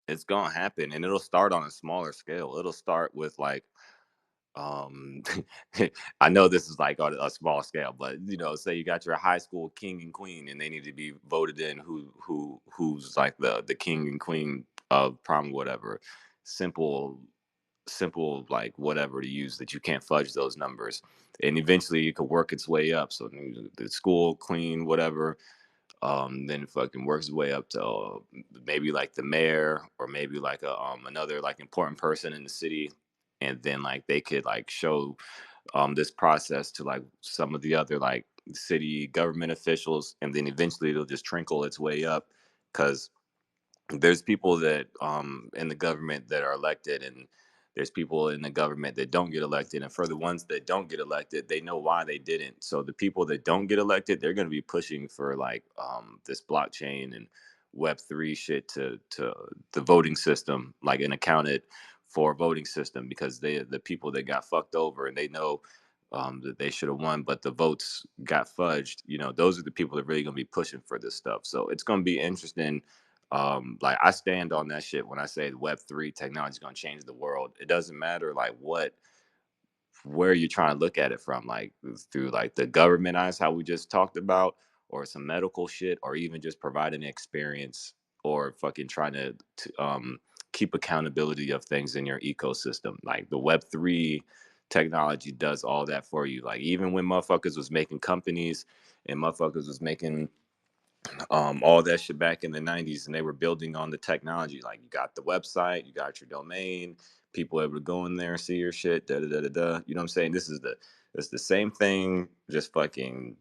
It's gonna happen, and it'll start on a smaller scale. It'll start with like um I know this is like on a small scale, but you know, say you got your high school king and queen and they need to be voted in who's like the king and queen of prom whatever. Simple simple like whatever to use that you can't fudge those numbers. And eventually it could work its way up. So the school queen whatever, then it fucking works its way up to maybe like the mayor or maybe like a another like important person in the city, and then like they could like show this process to like some of the other like city government officials, and then eventually it'll just trickle its way up because there's people that in the government that are elected, and there's people in the government that don't get elected, and for the ones that don't get elected they know why they didn't. So the people that don't get elected, they're going to be pushing for like this blockchain and web3 shit to the voting system, like an accounted for voting system, because they the people that got fucked over and they know that they should have won but the votes got fudged, you know, those are the people that are really going to be pushing for this stuff. So it's going to be interesting. Like I stand on that shit when I say web3 technology is going to change the world. It doesn't matter like what where you're trying to look at it from, like through like the government eyes, how we just talked about, or some medical shit, or even just providing an experience, or fucking trying to keep accountability of things in your ecosystem. Like the web3 technology does all that for you. Like even when motherfuckers was making companies and motherfuckers was making all that shit back in the 90s, and they were building on the technology. Like you got the website, you got your domain, people able to go in there and see your shit, da da da da da. You know what I'm saying? It's the same thing, just fucking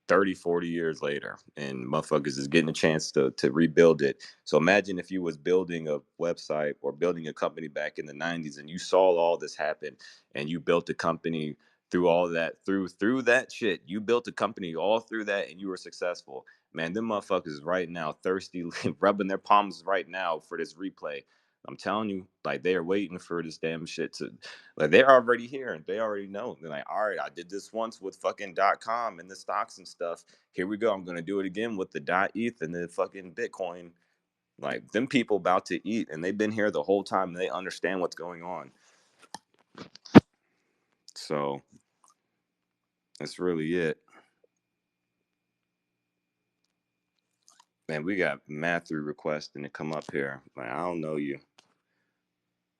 30, 40 years later, and motherfuckers is getting a chance to rebuild it. So imagine if you was building a website or building a company back in the 90s and you saw all this happen and you built a company through all that, through that shit. You built a company all through that and you were successful. Man, them motherfuckers right now thirsty, rubbing their palms right now for this replay. I'm telling you, like they are waiting for this damn shit to, like they're already here and they already know. They're like, all right, I did this once with fucking .com and the stocks and stuff. Here we go. I'm gonna do it again with the .eth and the fucking Bitcoin. Like them people about to eat, and they've been here the whole time. And they understand what's going on. So that's really it. Man, we got Matthew requesting to come up here. Like, I don't know you.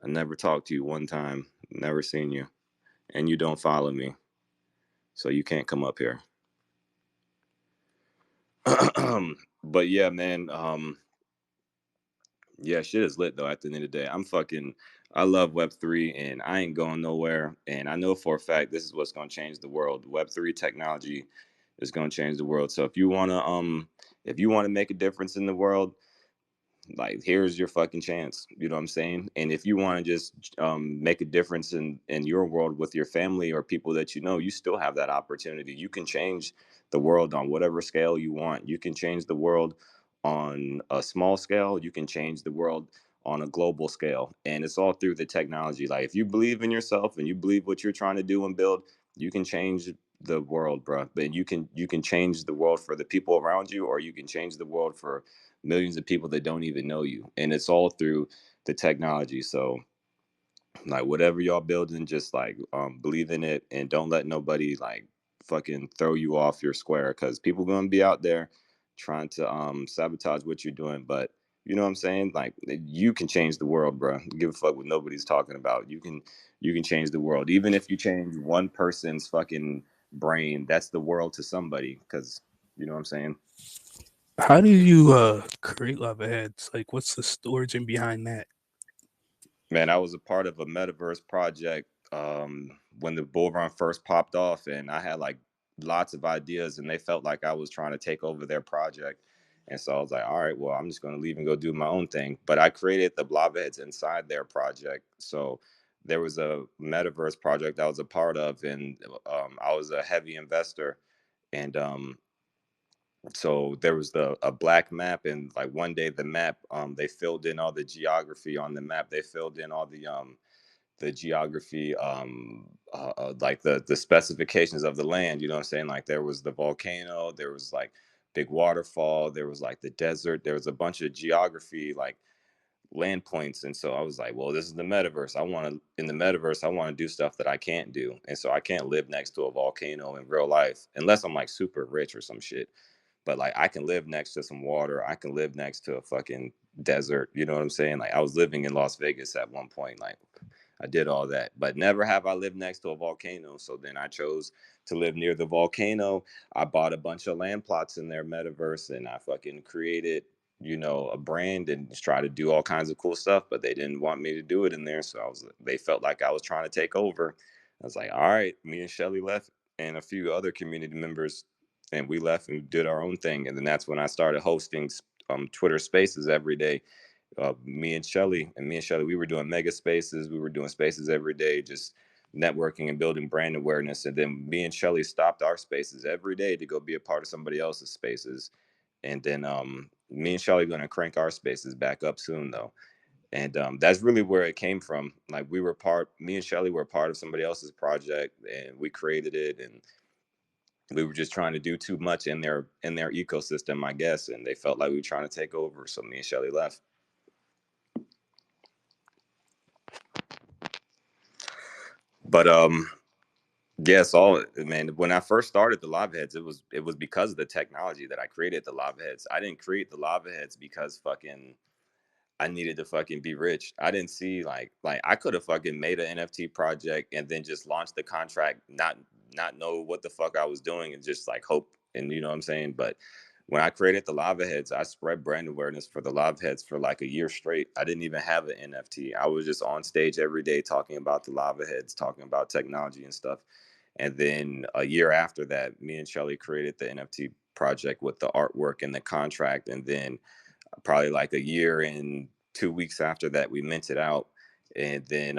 I never talked to you one time. Never seen you. And you don't follow me. So you can't come up here. But yeah, man. Yeah, shit is lit though at the end of the day. I love Web3 and I ain't going nowhere. And I know for a fact this is what's gonna change the world. Web3 technology is gonna change the world. So if you wanna make a difference in the world, Like, here's your fucking chance. You know what I'm saying? And if you want to just make a difference in your world with your family or people that you know, you still have that opportunity. You can change the world on whatever scale you want. You can change the world on a small scale. You can change the world on a global scale. And it's all through the technology. Like, if you believe in yourself and you believe what you're trying to do and build, you can change the world, bro. But you can change the world for the people around you, or you can change the world for millions of people that don't even know you. And it's all through the technology. So like, whatever y'all building, just like believe in it, and don't let nobody like fucking throw you off your square, because people gonna be out there trying to sabotage what you're doing. But you know what I'm saying? Like, you can change the world, bro. Give a fuck what nobody's talking about. You can change the world. Even if you change one person's fucking brain, that's the world to somebody. Because you know what I'm saying? How do you create lava heads? Like, what's the origin behind that? Man, I was a part of a Metaverse project when the bull run first popped off, and I had like lots of ideas, and they felt like I was trying to take over their project. And so I was like, all right, well, I'm just going to leave and go do my own thing. But I created the blob heads inside their project. So there was a Metaverse project I was a part of, and I was a heavy investor. And so there was a black map, and like one day the map, they filled in all the geography on the map. They filled in all the geography, like the specifications of the land. You know what I'm saying? Like, there was the volcano, there was like big waterfall, there was like the desert, there was a bunch of geography, like land points. And so I was like, well, this is the metaverse. In the metaverse, I want to do stuff that I can't do. And so I can't live next to a volcano in real life unless I'm like super rich or some shit. But like, I can live next to some water. I can live next to a fucking desert. You know what I'm saying? Like, I was living in Las Vegas at one point. Like, I did all that, but never have I lived next to a volcano. So then I chose to live near the volcano. I bought a bunch of land plots in their metaverse, and I fucking created, a brand, and just try to do all kinds of cool stuff. But they didn't want me to do it in there, so they felt like I was trying to take over. I was like, all right. Me and Shelly left, and a few other community members, and we left and did our own thing. And then that's when I started hosting Twitter Spaces every day. Me and Shelly, we were doing mega spaces. We were doing spaces every day, just networking and building brand awareness. And then me and Shelly stopped our spaces every day to go be a part of somebody else's spaces. And then me and Shelly going to crank our spaces back up soon, though. And that's really where it came from. Like, me and Shelly were part of somebody else's project, and we created it, and we were just trying to do too much in their ecosystem, I guess, and they felt like we were trying to take over. So me and Shelly left. But yes, all man. When I first started the lava heads, it was because of the technology that I created the lava heads. I didn't create the lava heads because fucking I needed to fucking be rich. I didn't see like I could have fucking made an NFT project and then just launched the contract, not know what the fuck I was doing, and just like hope. And you know what I'm saying? But when I created the lava heads, I spread brand awareness for the lava heads for like a year straight. I didn't even have an NFT. I was just on stage every day talking about the lava heads, talking about technology and stuff. And then a year after that, me and Shelly created the NFT project with the artwork and the contract. And then probably like a year and 2 weeks after that, we minted out. And then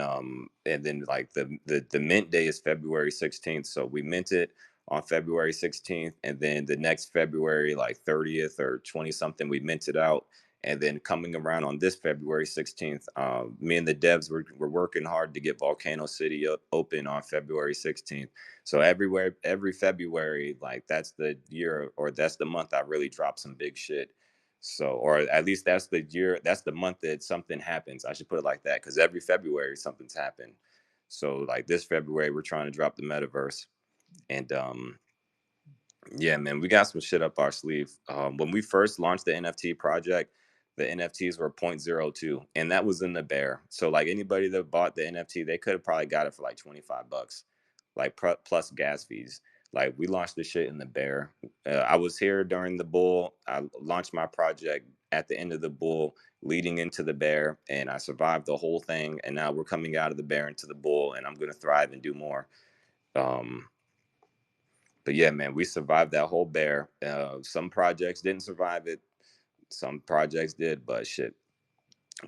like the mint day is February 16th. So we minted on February 16th, and then the next February like 30th or 20 something, we minted out. And then coming around on this February 16th, me and the devs were working hard to get Volcano City open on February 16th. So every February, like, that's the year, or that's the month I really drop some big shit. So, or at least that's the year, that's the month that something happens. I should put it like that, because every February something's happened. So, like, this February, we're trying to drop the metaverse. And yeah, man, we got some shit up our sleeve. When we first launched the NFT project, the NFTs were 0.02, and that was in the bear. So, like, anybody that bought the NFT, they could have probably got it for like $25, like plus gas fees. Like, we launched the shit in the bear. I was here during the bull. I launched my project at the end of the bull, leading into the bear, and I survived the whole thing. And now we're coming out of the bear into the bull, and I'm gonna thrive and do more. Um, but yeah, man, we survived that whole bear. Some projects didn't survive it. Some projects did, but shit,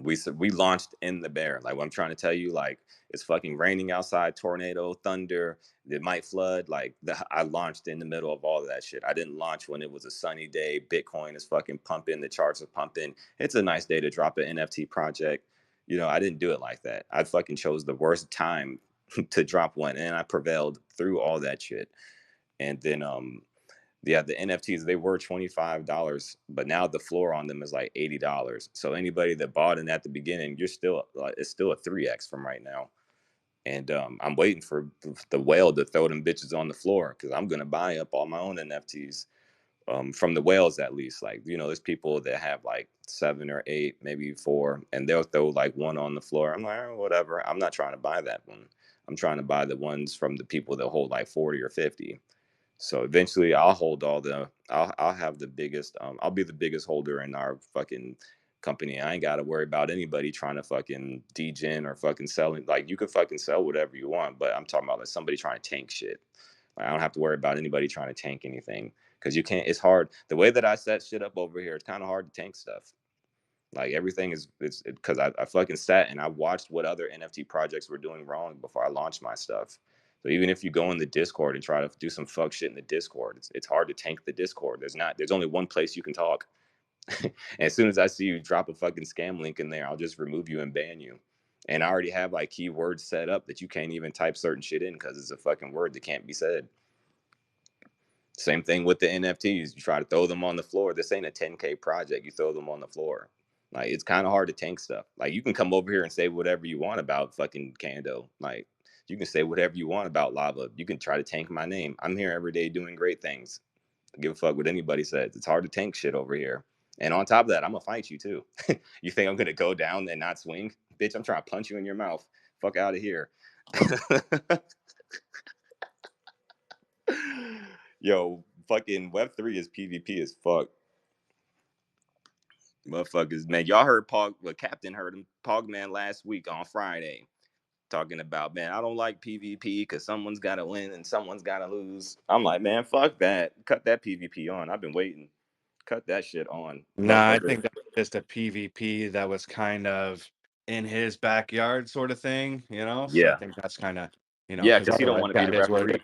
we launched in the bear. Like what I'm trying to tell you, like it's fucking raining outside, tornado, thunder, it might flood. I launched in the middle of all of that shit. I didn't launch when it was a sunny day. Bitcoin is fucking pumping, the charts are pumping. It's a nice day to drop an NFT project. You know, I didn't do it like that. I fucking chose the worst time to drop one, and I prevailed through all that shit. And then yeah, the NFTs, they were $25, but now the floor on them is like $80. So anybody that bought in at the beginning, you're still like, it's still a 3x from right now. And I'm waiting for the whale to throw them bitches on the floor because I'm gonna buy up all my own NFTs, from the whales at least. Like, you know, there's people that have like 7 or 8, maybe 4, and they'll throw like one on the floor. I'm like, oh, whatever. I'm not trying to buy that one. I'm trying to buy the ones from the people that hold like 40 or 50. So eventually I'll hold all the I'll have the biggest I'll be the biggest holder in our fucking company. I ain't gotta worry about anybody trying to fucking degen or fucking selling. Like you can fucking sell whatever you want, but I'm talking about like somebody trying to tank shit. Like I don't have to worry about anybody trying to tank anything. Cause you can't, it's hard. The way that I set shit up over here, it's kind of hard to tank stuff. Like everything is it's because I fucking sat and I watched what other NFT projects were doing wrong before I launched my stuff. So even if you go in the Discord and try to do some fuck shit in the Discord, it's hard to tank the Discord. There's only one place you can talk. And as soon as I see you drop a fucking scam link in there, I'll just remove you and ban you. And I already have like keywords set up that you can't even type certain shit in because it's a fucking word that can't be said. Same thing with the NFTs. You try to throw them on the floor. This ain't a 10K project. You throw them on the floor. Like it's kind of hard to tank stuff. Like you can come over here and say whatever you want about fucking Kando. Like you can say whatever you want about Lava. You can try to tank my name. I'm here every day doing great things. I give a fuck what anybody says. It's hard to tank shit over here. And on top of that, I'm gonna fight you too. You think I'm gonna go down and not swing? Bitch, I'm trying to punch you in your mouth. Fuck out of here. Yo, fucking Web3 is PvP as fuck. Motherfuckers, man, y'all heard Pog, well, Captain heard him, Pogman last week on Friday, talking about, man, I don't like PvP because someone's got to win and someone's got to lose. I'm like, man, fuck that. Cut that PvP on. I've been waiting. Cut that shit on. Nah, I Motherfucker. think that's just a PvP that was kind of in his backyard sort of thing, you know? So I Yeah. think that's kind of, Yeah, because because he don't otherwise want to be that the is what it referee. is.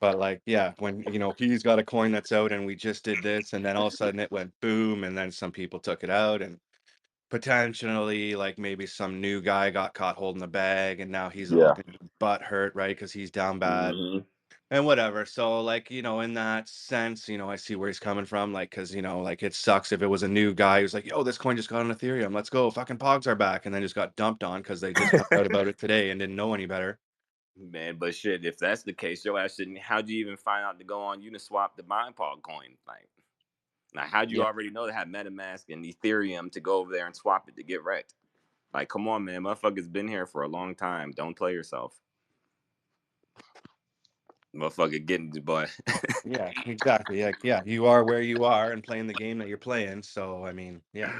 But like, yeah, when, he's got a coin that's out and we just did this and then all of a sudden it went boom and then some people took it out and potentially like maybe some new guy got caught holding the bag and now he's all Yeah. gonna be butt hurt, right? Because he's down bad. Hmm. And whatever. So like, in that sense, I see where he's coming from. Like, cause like it sucks if it was a new guy who's like, yo, this coin just got on Ethereum. Let's go. Fucking pogs are back. And then just got dumped on because they just found out about it today and didn't know any better. Man, but shit, if that's the case, your ass shouldn't. How'd you even find out to go on Uniswap to buy Pog coin? Like, now, how'd you Yeah. already know to have MetaMask and Ethereum to go over there and swap it to get wrecked? Like, come on, man. Motherfucker's been here for a long time. Don't play yourself. Motherfucker getting the butt. Yeah, exactly. Like, yeah, you are where you are and playing the game that you're playing. So I mean, yeah,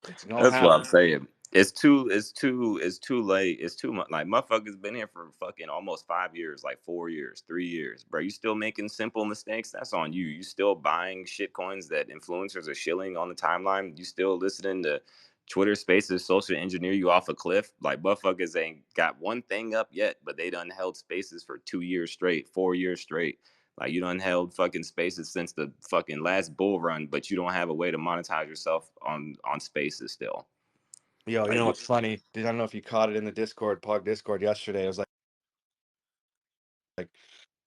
it's gonna That's what I'm happen. saying. It's too late. It's too much. Like motherfuckers been here for fucking almost 5 years, like 4 years, 3 years, bro. You still making simple mistakes? That's on you. You still buying shit coins that influencers are shilling on the timeline. You still listening to Twitter Spaces social engineer you off a cliff? Like motherfuckers ain't got one thing up yet, but they done held Spaces for 2 years straight, 4 years straight. Like you done held fucking Spaces since the fucking last bull run, but you don't have a way to monetize yourself on Spaces still. Yo, you Like, know what's funny? I don't know if you caught it in the Discord, Pog Discord yesterday. It was like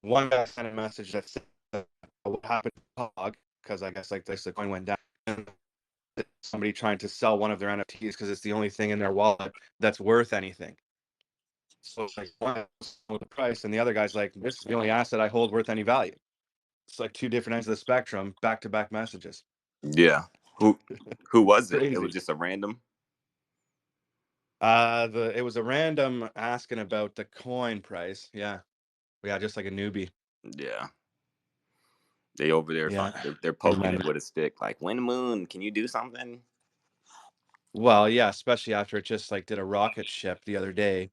one guy sent a message that said what happened to Pog because I guess like this the coin went down. And somebody trying to sell one of their NFTs because it's the only thing in their wallet that's worth anything. So like one with the price, and the other guy's like, "This is the only asset I hold worth any value." It's like two different ends of the spectrum, back to back messages. yeah. Who who was it? It was Crazy. just a random. It was a random asking about the coin price. Yeah, yeah, just like a newbie. Yeah. They over there Yeah, they're and poking then it with a stick. Like, Wind Moon, can you do something? well, yeah, especially after it just like did a rocket ship the other day.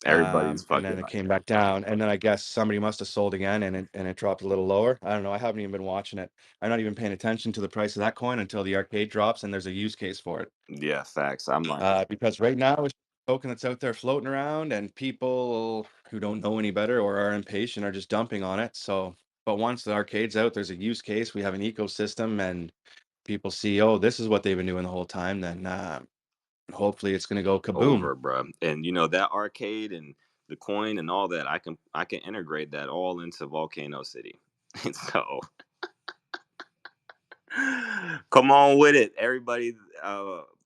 Everybody's And then fucking it like, came back down, and then I guess somebody must have sold again, and it dropped a little lower. I don't know. I haven't even been watching it. I'm not even paying attention to the price of that coin until the arcade drops and there's a use case for it. yeah, facts. I'm like, Because right now it's a token that's out there floating around, and people who don't know any better or are impatient are just dumping on it. So, but once the arcade's out, there's a use case. We have an ecosystem, and people see, oh, this is what they've been doing the whole time. Then hopefully it's going to go kaboom. over, bro. And you know that arcade and the coin and all that, I can integrate that all into Volcano City. And so come on with it, everybody.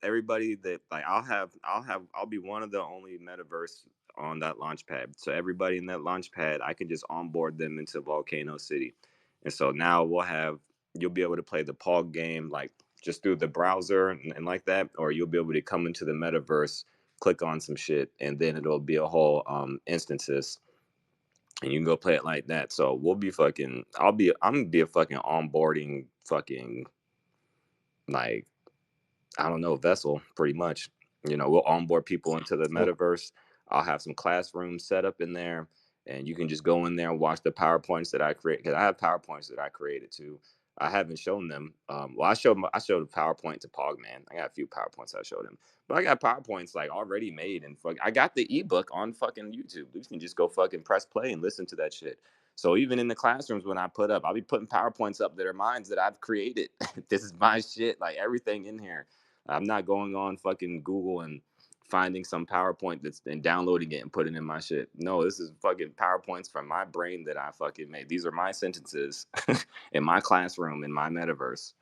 Everybody that like, I'll be one of the only metaverse on that launch pad. So everybody in that launch pad, I can just onboard them into Volcano City. And so now you'll be able to play the POG game like just through the browser and like that, or you'll be able to come into the metaverse, click on some shit, and then it'll be a whole instances, and you can go play it like that. So we'll be fucking. I'm gonna be a fucking onboarding fucking, like, I don't know, vessel, pretty much. You know, we'll onboard people into the So metaverse. I'll have some classrooms set up in there, and you can just go in there and watch the PowerPoints that I create. Because I have PowerPoints that I created too. I haven't shown them. Well, I showed a PowerPoint to Pogman. I got a few PowerPoints I showed him, but I got PowerPoints like already made, and I got the ebook on fucking YouTube. You can just go fucking press play and listen to that shit. So even in the classrooms when I put up, I'll be putting PowerPoints up that are mine that I've created. This is my shit, like everything in here. I'm not going on fucking Google and finding some PowerPoint that's and downloading it and putting in my shit. No, this is fucking PowerPoints from my brain that I fucking made. These are my sentences in my classroom in my metaverse.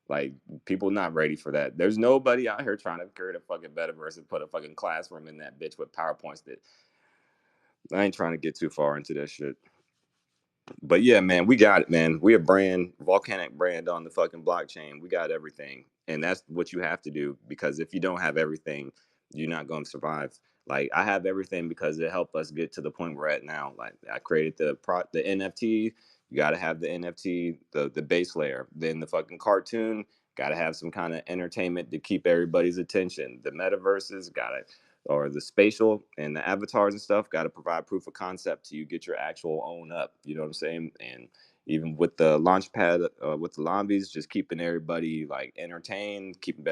Like, people not ready for that. There's nobody out here trying to create a fucking metaverse and put a fucking classroom in that bitch with PowerPoints. That I ain't trying to get too far into that shit. But yeah, man, we got it, man. We a brand, volcanic brand on the fucking blockchain. We got everything. And that's what you have to do, because if you don't have everything, you're not going to survive. Like, I have everything because it helped us get to the point we're at now. Like, I created the NFT. You got to have the NFT, the base layer. Then the fucking cartoon, got to have some kind of entertainment to keep everybody's attention. The metaverses, got to, or the spatial and the avatars and stuff, got to provide proof of concept till you get your actual own up. You know what I'm saying? And even with the launch pad, with the lobbies, just keeping everybody like entertained, keeping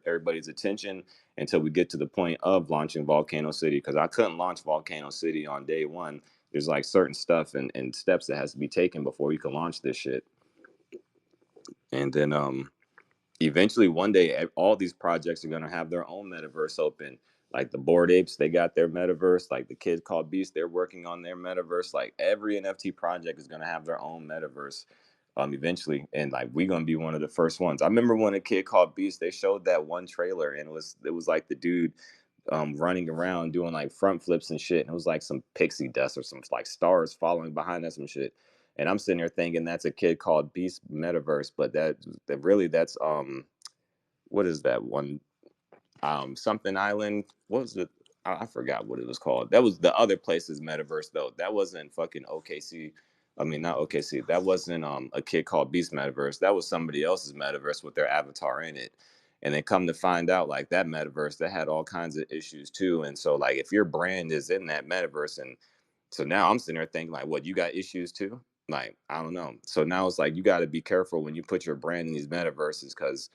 everybody's attention until we get to the point of launching Volcano City. Because I couldn't launch Volcano City on day one. There's like certain stuff and steps that has to be taken before you can launch this shit. And then eventually one day all these projects are going to have their own metaverse open. Like the Bored Apes, they got their metaverse. Like the Kids Called Beast, they're working on their metaverse. Like every NFT project is going to have their own metaverse eventually, and like we're going to be one of the first ones. I remember when A Kid Called Beast, they showed that one trailer, and it was like the dude running around doing like front flips and shit, and it was like some pixie dust or some like stars following behind us and shit. And I'm sitting there thinking that's A Kid Called Beast metaverse, but that really, that's what is that one, something island, what was it, I forgot what it was called. That was the other place's metaverse though. That wasn't fucking OKC. I mean, not OKC. That wasn't A Kid Called Beast metaverse. That was somebody else's metaverse with their avatar in it. And then come to find out, like, that metaverse that had all kinds of issues too. And so like if your brand is in that metaverse, and so now I'm sitting there thinking like, what, you got issues too? Like, I don't know. So now it's like you got to be careful when you put your brand in these metaverses, because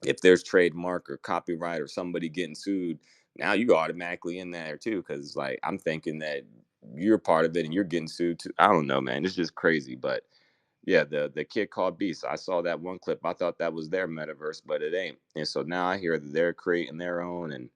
if there's trademark or copyright or somebody getting sued, now you automatically in there too. Because like I'm thinking that you're part of it and you're getting sued too. I don't know, man. It's just crazy. But yeah, the Kid Called Beast, I saw that one clip. I thought that was their metaverse, but it ain't. And so now I hear that they're creating their own. And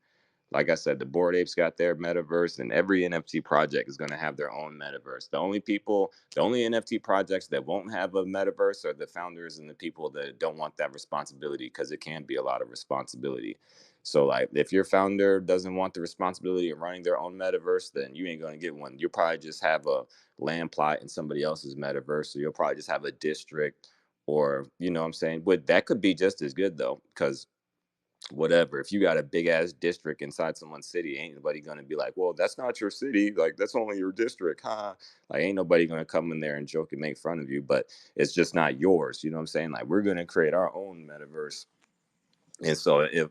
like I said, the Bored Apes got their metaverse, and every NFT project is going to have their own metaverse. The only NFT projects that won't have a metaverse are the founders and the people that don't want that responsibility, because it can be a lot of responsibility. So, like, if your founder doesn't want the responsibility of running their own metaverse, then you ain't going to get one. You'll probably just have a land plot in somebody else's metaverse, or you'll probably just have a district, or, you know what I'm saying? But that could be just as good, though, because whatever, if you got a big ass district inside someone's city, ain't nobody gonna be like, well, that's not your city, like that's only your district, huh? Like, ain't nobody gonna come in there and joke and make fun of you. But it's just not yours, you know what I'm saying? Like, we're gonna create our own metaverse, And so, if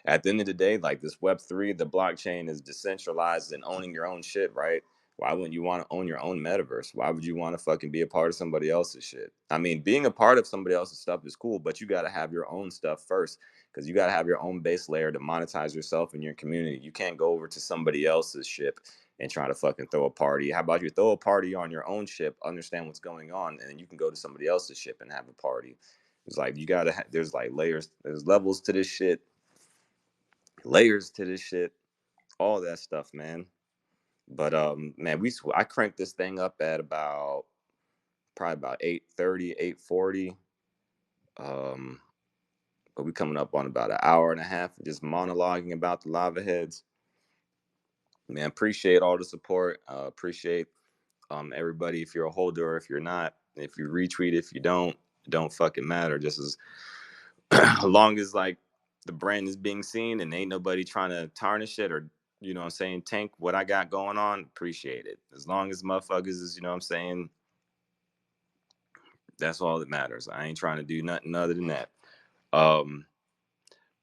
at the end of the day, like this Web3, the blockchain is decentralized and owning your own shit, right? Why wouldn't you want to own your own metaverse? Why would you want to fucking be a part of somebody else's shit? I mean, being a part of somebody else's stuff is cool, but you got to have your own stuff first, because you got to have your own base layer to monetize yourself and your community. You can't go over to somebody else's ship and try to fucking throw a party. How about you throw a party on your own ship, understand what's going on, and then you can go to somebody else's ship and have a party. It's like you gotta. There's like layers. There's levels to this shit. Layers to this shit. All that stuff, man. But man, I cranked this thing up at about probably about 8:30, 8:40. Um, but we coming up on about an hour and a half of just monologuing about the lava heads. Man, appreciate all the support. Appreciate everybody. If you're a holder, if you're not, if you retweet, if you don't fucking matter. Just as long as like the brand is being seen and ain't nobody trying to tarnish it or what I'm saying, tank what I got going on, appreciate it. As long as motherfuckers is, what I'm saying, that's all that matters. I ain't trying to do nothing other than that. Um,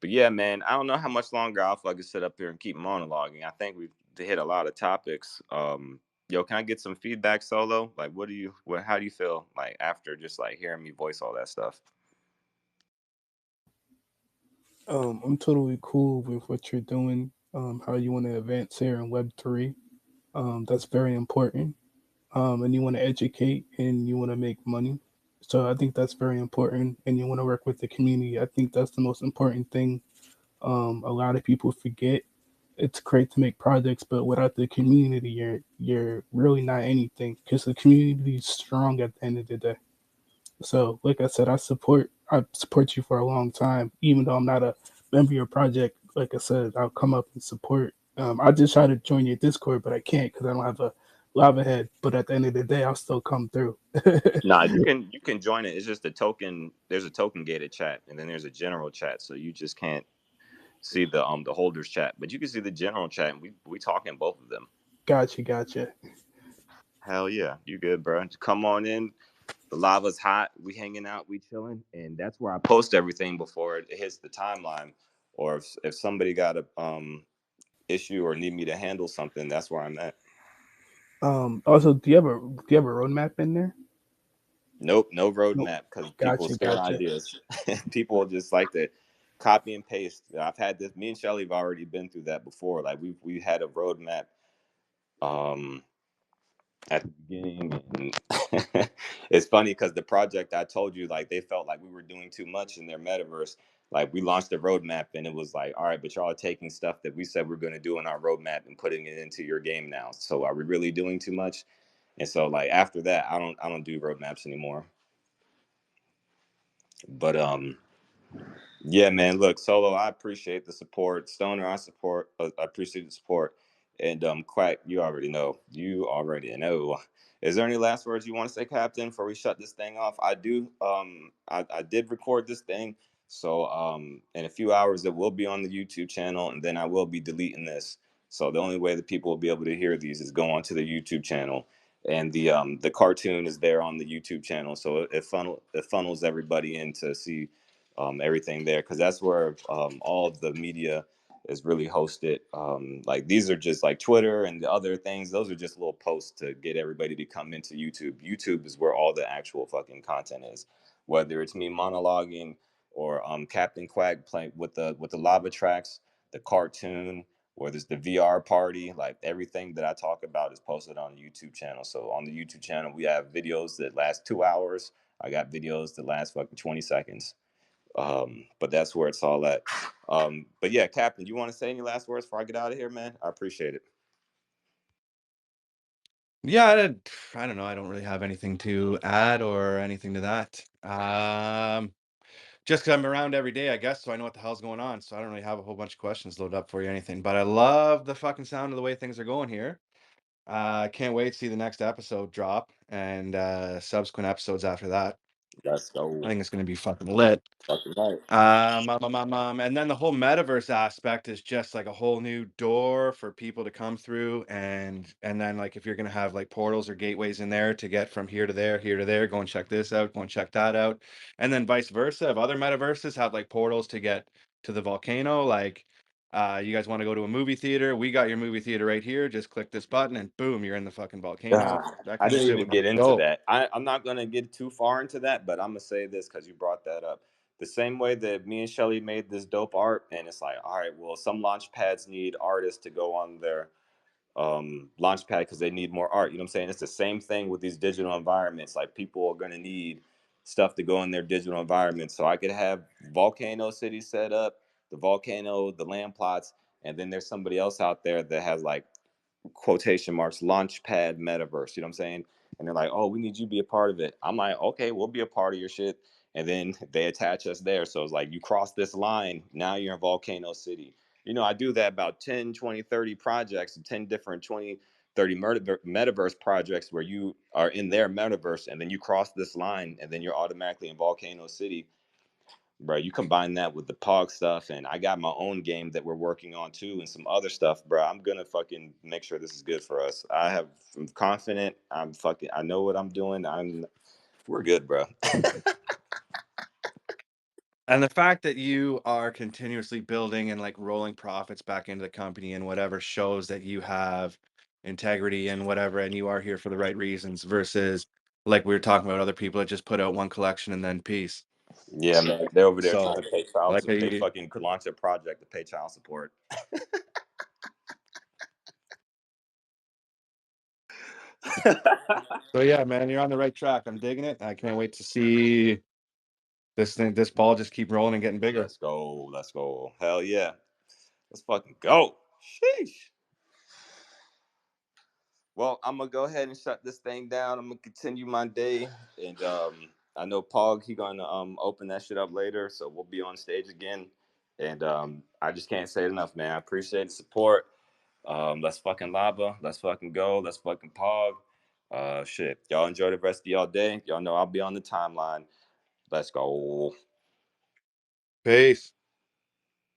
but yeah, man, I don't know how much longer I'll fucking sit up here and keep monologuing. I think we've hit a lot of topics. Yo, can I get some feedback solo? Like, how do you feel like after just like hearing me voice all that stuff? I'm totally cool with what you're doing. How you want to advance here in Web3. That's very important. And you want to educate and you want to make money. So I think that's very important. And you want to work with the community. I think that's the most important thing. A lot of people forget. It's great to make projects, but without the community, you're really not anything because the community is strong at the end of the day. So, like I said, I support you for a long time, even though I'm not a member of your project. Like I said, I'll come up and support. I just try to join your Discord, but I can't because I don't have a lava head. But at the end of the day, I'll still come through. Nah, you can join it. It's just a token. There's a token gated chat, and then there's a general chat. So you just can't see the holders chat, but you can see the general chat. And we talk in both of them. Gotcha, gotcha. Hell yeah, you good, bro? Just come on in. The lava's hot. We hanging out. We chilling, and that's where I post everything before it hits the timeline. Or if somebody got a issue or need me to handle something, that's where I'm at. Also, do you have a roadmap in there? Nope, no Nope. roadmap because people Gotcha, steal gotcha. ideas. People just like to copy and paste. I've had this. Me and Shelly have already been through that before. Like we had a roadmap um, at the beginning, and it's funny because the project I told you, like they felt like we were doing too much in their metaverse. Like we launched a roadmap, and it was like, all right, but y'all are taking stuff that we said we're going to do in our roadmap and putting it into your game now. So are we really doing too much? And so like after that, I don't do roadmaps anymore. But yeah, man. Look, Solo, I appreciate the support. Stoner, I appreciate the support. And Quack, you already know. You already know. Is there any last words you want to say, Captain, before we shut this thing off? I do. I did record this thing, so in a few hours it will be on the YouTube channel, and then I will be deleting this. So the only way that people will be able to hear these is go onto the YouTube channel, and the cartoon is there on the YouTube channel. So it funnels everybody in to see everything there because that's where all of the media is really hosted. Like these are just like Twitter and the other things. Those are just little posts to get everybody to come into YouTube. YouTube is where all the actual fucking content is, whether it's me monologuing or Captain Quack playing with the lava tracks, the cartoon, or there's the VR party. Like everything that I talk about is posted on the YouTube channel. So on the YouTube channel, we have videos that last 2 hours. I got videos that last fucking 20 seconds. But that's where it's all at. But yeah, Captain, you want to say any last words before I get out of here, man? I appreciate it. Yeah, I don't know. I don't really have anything to add or anything to that. Just because I'm around every day, I guess, so I know what the hell's going on. So I don't really have a whole bunch of questions loaded up for you or anything. But I love the fucking sound of the way things are going here. I can't wait to see the next episode drop and subsequent episodes after that. Let's I go. think it's going to be fucking lit. Fucking right. And then the whole metaverse aspect is just like a whole new door for people to come through, and then like if you're gonna have like portals or gateways in there to get from here to there, go and check this out, go and check that out, and then vice versa. If other metaverses have like portals to get to the volcano. Like, you guys want to go to a movie theater? We got your movie theater right here. Just click this button and boom, you're in the fucking volcano. That I kind of didn't shit even would be get into dope. that. I'm not gonna get too far into that, but I'm gonna say this because you brought that up. The same way that me and Shelly made this dope art, and it's like, all right, well, some launch pads need artists to go on their launch pad because they need more art. You know what I'm saying? It's the same thing with these digital environments. Like people are gonna need stuff to go in their digital environment. So I could have Volcano City set up, the volcano, the land plots, and then there's somebody else out there that has like quotation marks launchpad metaverse, you know what I'm saying? And they're like, oh, we need you to be a part of it. I'm like, okay, we'll be a part of your shit. And then they attach us there. So it's like you cross this line, now you're in Volcano City. You know, I do that about 10, 20, 30 projects, 10 different 20, 30 metaverse projects where you are in their metaverse and then you cross this line and then you're automatically in Volcano City. Bro, you combine that with the Pog stuff, and I got my own game that we're working on too, and some other stuff, bro. I'm gonna fucking make sure this is good for us. I'm confident. I know what I'm doing. We're good, bro. And the fact that you are continuously building and like rolling profits back into the company and whatever shows that you have integrity and whatever, and you are here for the right reasons versus like we were talking about other people that just put out one collection and then peace. Yeah, man. They're over there trying So to pay child like support. They fucking could launch a project to pay child support. so yeah, man, you're on the right track. I'm digging it. I can't wait to see this ball just keep rolling and getting bigger. Let's go. Let's go. Hell yeah. Let's fucking go. Sheesh. Well, I'm gonna go ahead and shut this thing down. I'm gonna continue my day, and I know Pog he gonna open that shit up later, so we'll be on stage again. And I just can't say it enough, man. I appreciate the support. Let's fucking lava. Let's fucking go. Let's fucking Pog. Shit. Y'all enjoy the rest of y'all day. Y'all know I'll be on the timeline. Let's go. Peace.